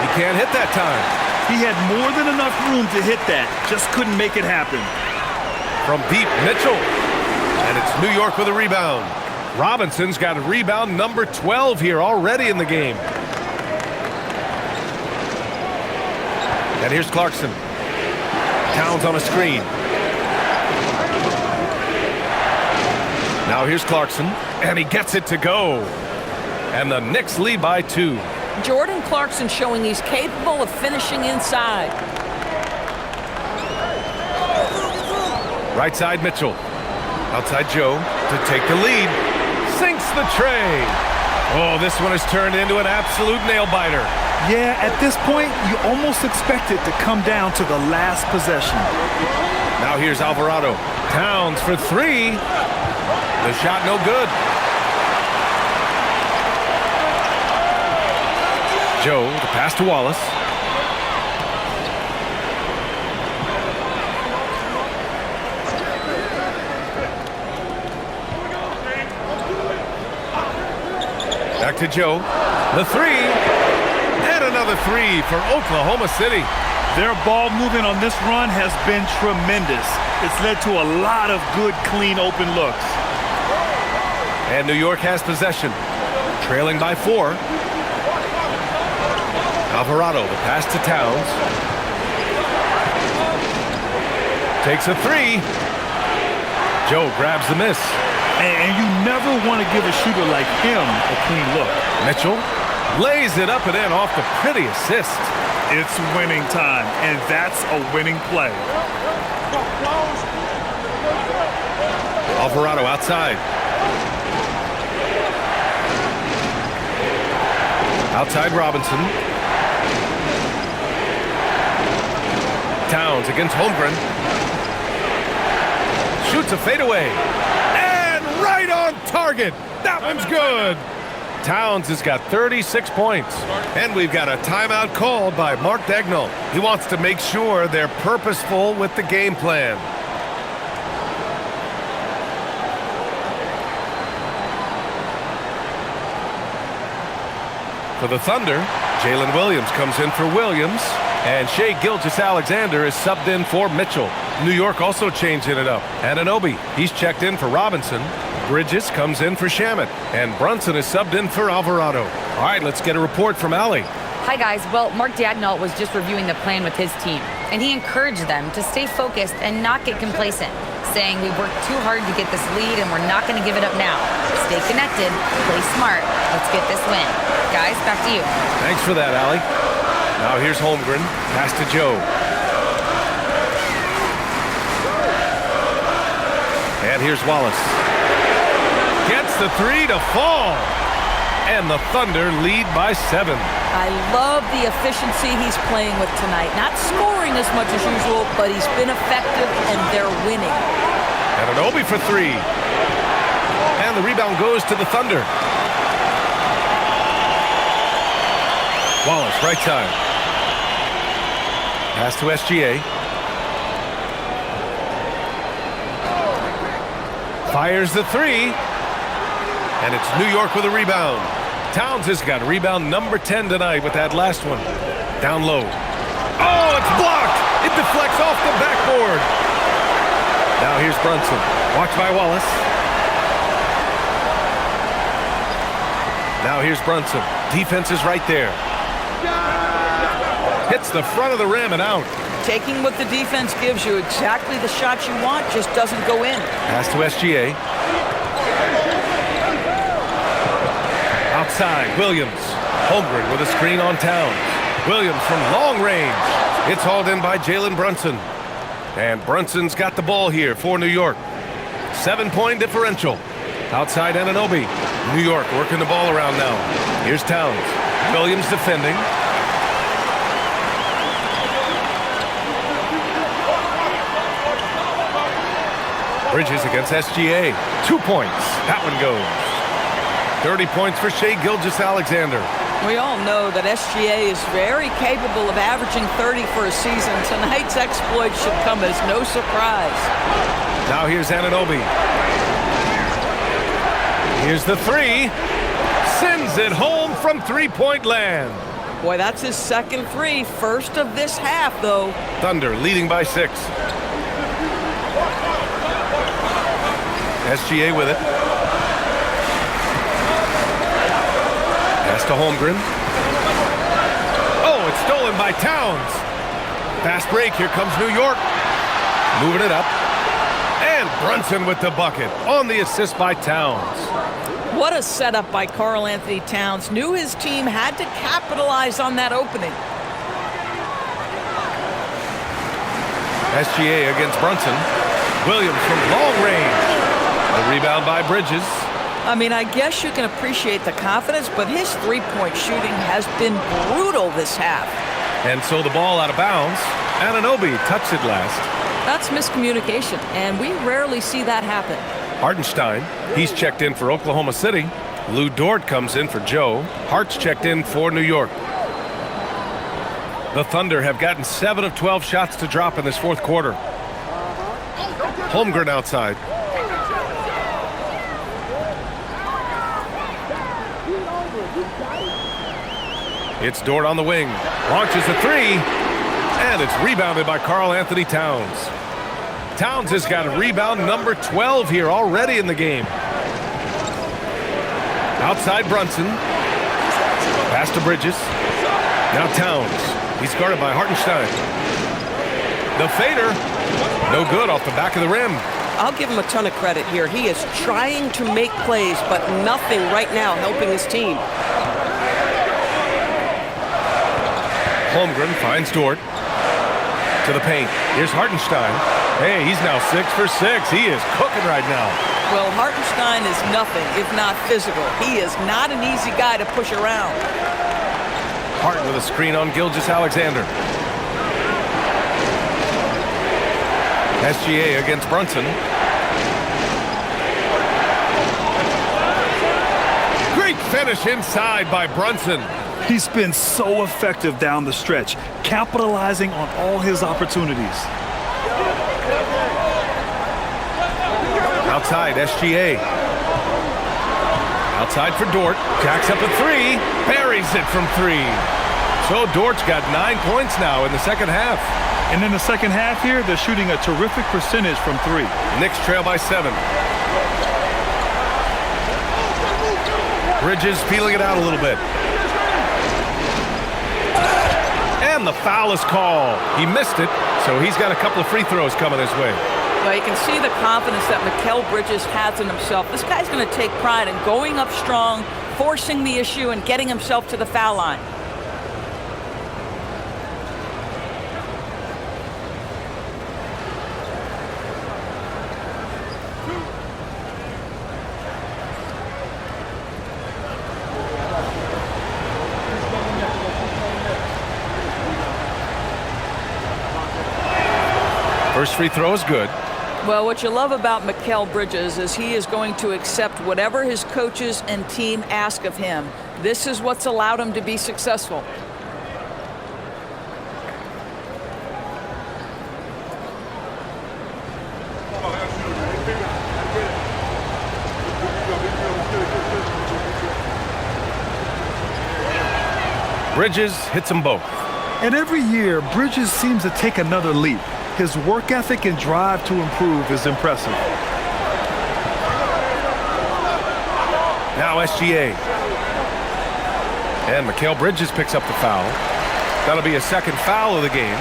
[SPEAKER 2] He can't hit that time.
[SPEAKER 1] He had more than enough room to hit that. Just couldn't make it happen.
[SPEAKER 2] From deep, Mitchell. And it's New York with a rebound. Robinson's got a rebound number 12 here already in the game. And here's Clarkson. Towns on a screen. Now here's Clarkson. And he gets it to go. And the Knicks lead by 2.
[SPEAKER 4] Jordan Clarkson showing he's capable of finishing inside.
[SPEAKER 2] Right side, Mitchell. Outside Joe to take the lead. Sinks the tray. Oh, this one has turned into an absolute nail-biter.
[SPEAKER 1] Yeah, at this point, you almost expect it to come down to the last possession.
[SPEAKER 2] Now here's Alvarado. Towns for 3. The shot no good. Joe, the pass to Wallace. Back to Joe. The 3. And another 3 for Oklahoma City.
[SPEAKER 1] Their ball movement on this run has been tremendous. It's led to a lot of good, clean, open looks.
[SPEAKER 2] And New York has possession. Trailing by 4. Alvarado, the pass to Towns. Takes a 3. Joe grabs the miss.
[SPEAKER 1] And you never want to give a shooter like him a clean look.
[SPEAKER 2] Mitchell lays it up and in off the pretty assist.
[SPEAKER 1] It's winning time, and that's a winning play.
[SPEAKER 2] Alvarado outside. Outside Robinson. Towns against Holmgren. Shoots a fadeaway. And right on target. That one's good. Towns has got 36 points. And we've got a timeout called by Mark Daigneault. He wants to make sure they're purposeful with the game plan. For the Thunder, Jalen Williams comes in for Williams. And Shai Gilgeous-Alexander is subbed in for Mitchell. New York also changing it up. Anunoby, he's checked in for Robinson. Bridges comes in for Shamet. And Brunson is subbed in for Alvarado. All right, let's get a report from Allie.
[SPEAKER 6] Hi, guys. Well, Mark Daigneault was just reviewing the plan with his team, and he encouraged them to stay focused and not get complacent, saying we worked too hard to get this lead and we're not going to give it up now. Stay connected, play smart. Let's get this win. Guys, back to you.
[SPEAKER 2] Thanks for that, Allie. Now here's Holmgren. Pass to Joe. And here's Wallace. Gets the 3 to fall. And the Thunder lead by 7.
[SPEAKER 3] I love the efficiency he's playing with tonight. Not scoring as much as usual, but he's been effective and they're winning.
[SPEAKER 2] Anunoby for 3. And the rebound goes to the Thunder. Wallace, right side. Pass to SGA. Fires the three. And it's New York with a rebound. Towns has got rebound number 10 tonight with that last one. Down low. Oh, it's blocked. It deflects off the backboard. Now here's Brunson. Watched by Wallace. Now here's Brunson. Defense is right there. Hits the front of the rim and out.
[SPEAKER 3] Taking what the defense gives you, exactly the shot you want, just doesn't go in.
[SPEAKER 2] Pass to SGA. Outside, Williams. Holmgren with a screen on Towns. Williams from long range. It's hauled in by Jalen Brunson. And Brunson's got the ball here for New York. 7-point differential. Outside Anunoby. New York working the ball around now. Here's Towns. Williams defending. Bridges against SGA. 2 points. That one goes. 30 points for Shai Gilgeous-Alexander.
[SPEAKER 3] We all know that SGA is very capable of averaging 30 for a season. Tonight's exploit should come as no surprise.
[SPEAKER 2] Now here's Anunoby. Here's the three. Sends it home from three-point land.
[SPEAKER 3] Boy, that's his second three. First of this half, though.
[SPEAKER 2] Thunder leading by 6. SGA with it. Pass to Holmgren. Oh, it's stolen by Towns. Fast break. Here comes New York. Moving it up. And Brunson with the bucket on the assist by Towns.
[SPEAKER 3] What a setup by Karl Anthony Towns. Knew his team had to capitalize on that opening.
[SPEAKER 2] SGA against Brunson. Williams from long range. A rebound by Bridges.
[SPEAKER 3] I mean, I guess you can appreciate the confidence, but his three-point shooting has been brutal this half.
[SPEAKER 2] And so the ball out of bounds. Anunoby touched it last.
[SPEAKER 3] That's miscommunication, and we rarely see that happen.
[SPEAKER 2] Hartenstein, he's checked in for Oklahoma City. Lou Dort comes in for Joe. Hart's checked in for New York. The Thunder have gotten 7 of 12 shots to drop in this fourth quarter. Holmgren outside. It's Dort on the wing. Launches a three. And it's rebounded by Karl Anthony Towns. Towns has got a rebound number 12 here already in the game. Outside Brunson. Pass to Bridges. Now Towns. He's guarded by Hartenstein. The fader. No good off the back of the rim.
[SPEAKER 5] I'll give him a ton of credit here. He is trying to make plays, but nothing right now helping his team.
[SPEAKER 2] Holmgren finds Dort. To the paint. Here's Hartenstein. Hey, he's now 6 for 6. He is cooking right now.
[SPEAKER 3] Well, Hartenstein is nothing if not physical. He is not an easy guy to push around.
[SPEAKER 2] Hart with a screen on Gilgeous-Alexander. SGA against Brunson. Great finish inside by Brunson.
[SPEAKER 1] He's been so effective down the stretch, capitalizing on all his opportunities.
[SPEAKER 2] Outside, SGA. Outside for Dort. Jacks up a three. Buries it from 3. So Dort's got 9 points now in the second half.
[SPEAKER 1] And in the second half here, they're shooting a terrific percentage from 3.
[SPEAKER 2] Knicks trail by 7. Bridges feeling it out a little bit. And the foul is called. He missed it, so he's got a couple of free throws coming his way.
[SPEAKER 3] Well, you can see the confidence that Mikal Bridges has in himself. This guy's going to take pride in going up strong, forcing the issue, and getting himself to the foul line.
[SPEAKER 2] First free throw is good.
[SPEAKER 3] Well, what you love about Mikal Bridges is he is going to accept whatever his coaches and team ask of him. This is what's allowed him to be successful.
[SPEAKER 2] Bridges hits them both.
[SPEAKER 1] And every year, Bridges seems to take another leap. His work ethic and drive to improve is impressive.
[SPEAKER 2] Now SGA. And Mikal Bridges picks up the foul. That'll be a second foul of the game.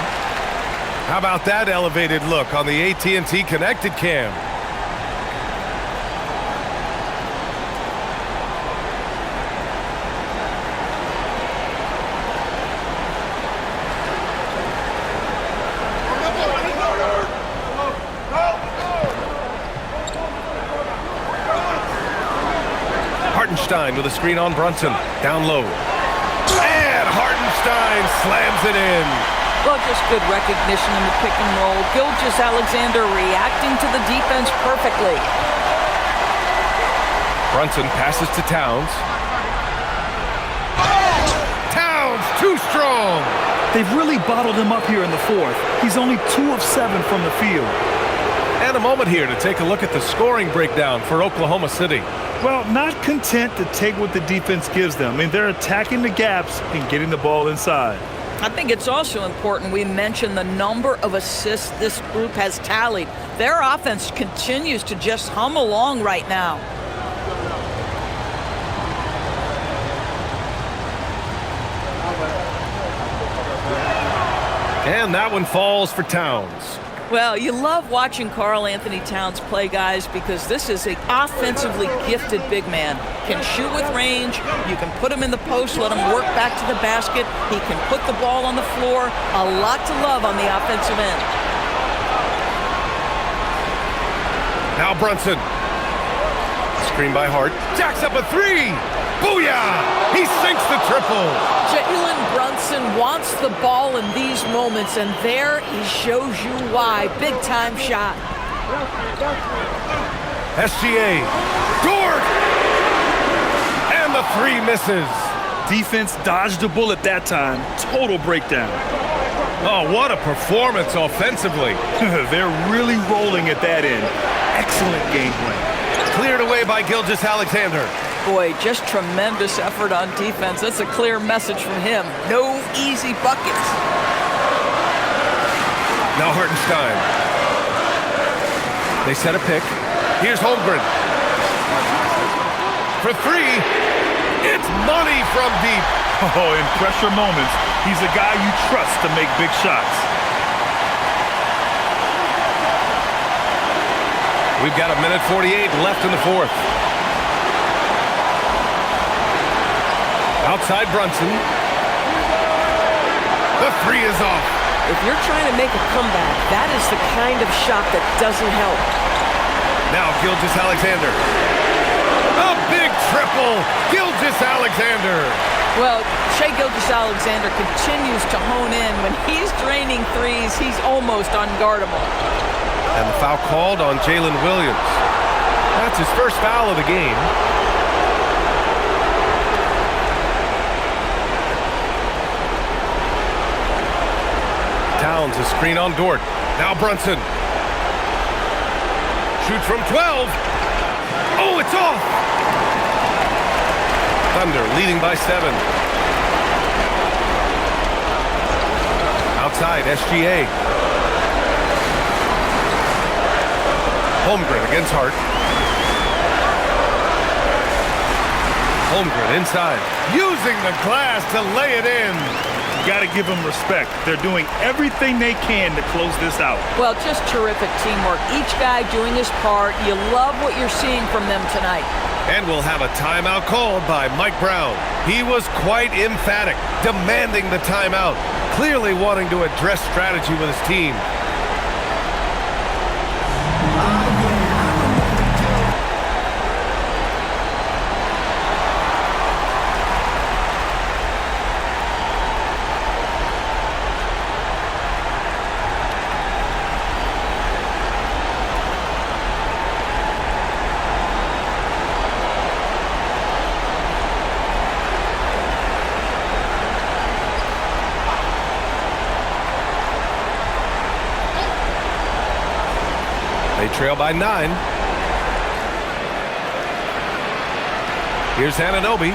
[SPEAKER 2] How about that elevated look on the AT&T Connected Cam? Hartenstein with a screen on Brunson. Down low. And Hartenstein slams it in.
[SPEAKER 3] Well, just good recognition in the pick and roll. Gilgeous-Alexander reacting to the defense perfectly.
[SPEAKER 2] Brunson passes to Towns. Towns, too strong.
[SPEAKER 1] They've really bottled him up here in the fourth. He's only 2 of 7 from the field.
[SPEAKER 2] And a moment here to take a look at the scoring breakdown for Oklahoma City.
[SPEAKER 1] Well, not content to take what the defense gives them. I mean, they're attacking the gaps and getting the ball inside.
[SPEAKER 3] I think it's also important we mention the number of assists this group has tallied. Their offense continues to just hum along right now.
[SPEAKER 2] And that one falls for Towns.
[SPEAKER 3] Well, you love watching Karl Anthony Towns play, guys, because this is an offensively gifted big man. Can shoot with range. You can put him in the post, let him work back to the basket. He can put the ball on the floor. A lot to love on the offensive end.
[SPEAKER 2] Now Brunson. Screen by Hart. Jacks up a 3. Booyah! He sinks the triple.
[SPEAKER 4] Jalen Brunson wants the ball in these moments, and there he shows you why. Big-time shot.
[SPEAKER 2] SGA. Dort! And the 3 misses.
[SPEAKER 1] Defense dodged a bullet that time. Total breakdown.
[SPEAKER 2] Oh, what a performance offensively.
[SPEAKER 1] They're really rolling at that end. Excellent game plan.
[SPEAKER 2] Cleared away by Gilgeous-Alexander.
[SPEAKER 3] Boy, just tremendous effort on defense. That's a clear message from him. No easy buckets.
[SPEAKER 2] Now Hartenstein. They set a pick. Here's Holmgren. For 3. It's money from deep.
[SPEAKER 1] Oh, in pressure moments, he's a guy you trust to make big shots.
[SPEAKER 2] We've got 1:48 left in the fourth. Outside Brunson. The 3 is off.
[SPEAKER 5] If you're trying to make a comeback, that is the kind of shot that doesn't help.
[SPEAKER 2] Now Gilgeous-Alexander. A big triple. Gilgeous-Alexander.
[SPEAKER 3] Well, Shai Gilgeous-Alexander continues to hone in. When he's draining threes, he's almost unguardable.
[SPEAKER 2] And the foul called on Jalen Williams. That's his first foul of the game. Towns, a screen on Dort. Now Brunson. Shoots from 12. Oh, it's off! Thunder leading by 7. Outside, SGA. Holmgren against Hart. Holmgren inside. Using the glass to lay it in.
[SPEAKER 1] Got to give them respect. They're doing everything they can to close this out.
[SPEAKER 3] Well, just terrific teamwork. Each guy doing his part. You love what you're seeing from them tonight.
[SPEAKER 2] And we'll have a timeout called by Mike Brown. He was quite emphatic, demanding the timeout, clearly wanting to address strategy with his team. They trail by 9. Here's Anunoby.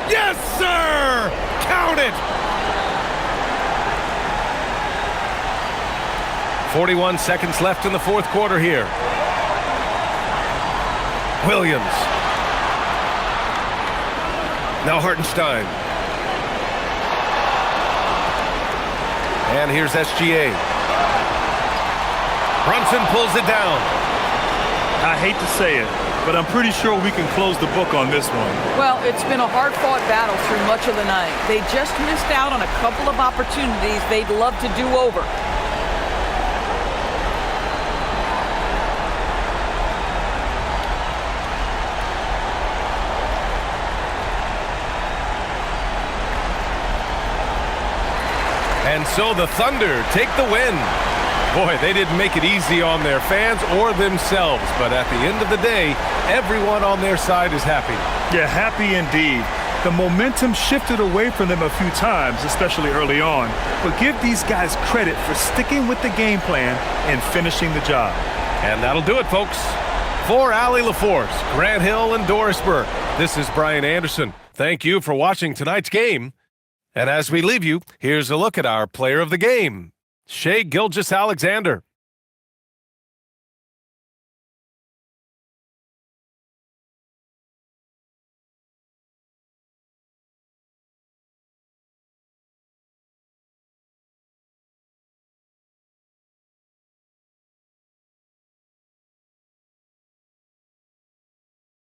[SPEAKER 2] Yes, sir! Count it! 41 seconds left in the fourth quarter here. Williams. Now Hartenstein. And here's SGA. Brunson pulls it down.
[SPEAKER 1] I hate to say it, but I'm pretty sure we can close the book on this one.
[SPEAKER 3] Well, it's been a hard-fought battle through much of the night. They just missed out on a couple of opportunities they'd love to do over.
[SPEAKER 2] And so the Thunder take the win. Boy, they didn't make it easy on their fans or themselves, but at the end of the day, everyone on their side is happy.
[SPEAKER 1] Yeah, happy indeed. The momentum shifted away from them a few times, especially early on, but give these guys credit for sticking with the game plan and finishing the job.
[SPEAKER 2] And that'll do it, folks. For Allie LaForce, Grant Hill, and Doris Burke, this is Brian Anderson. Thank you for watching tonight's game. And as we leave you, here's a look at our player of the game, Shai Gilgeous-Alexander.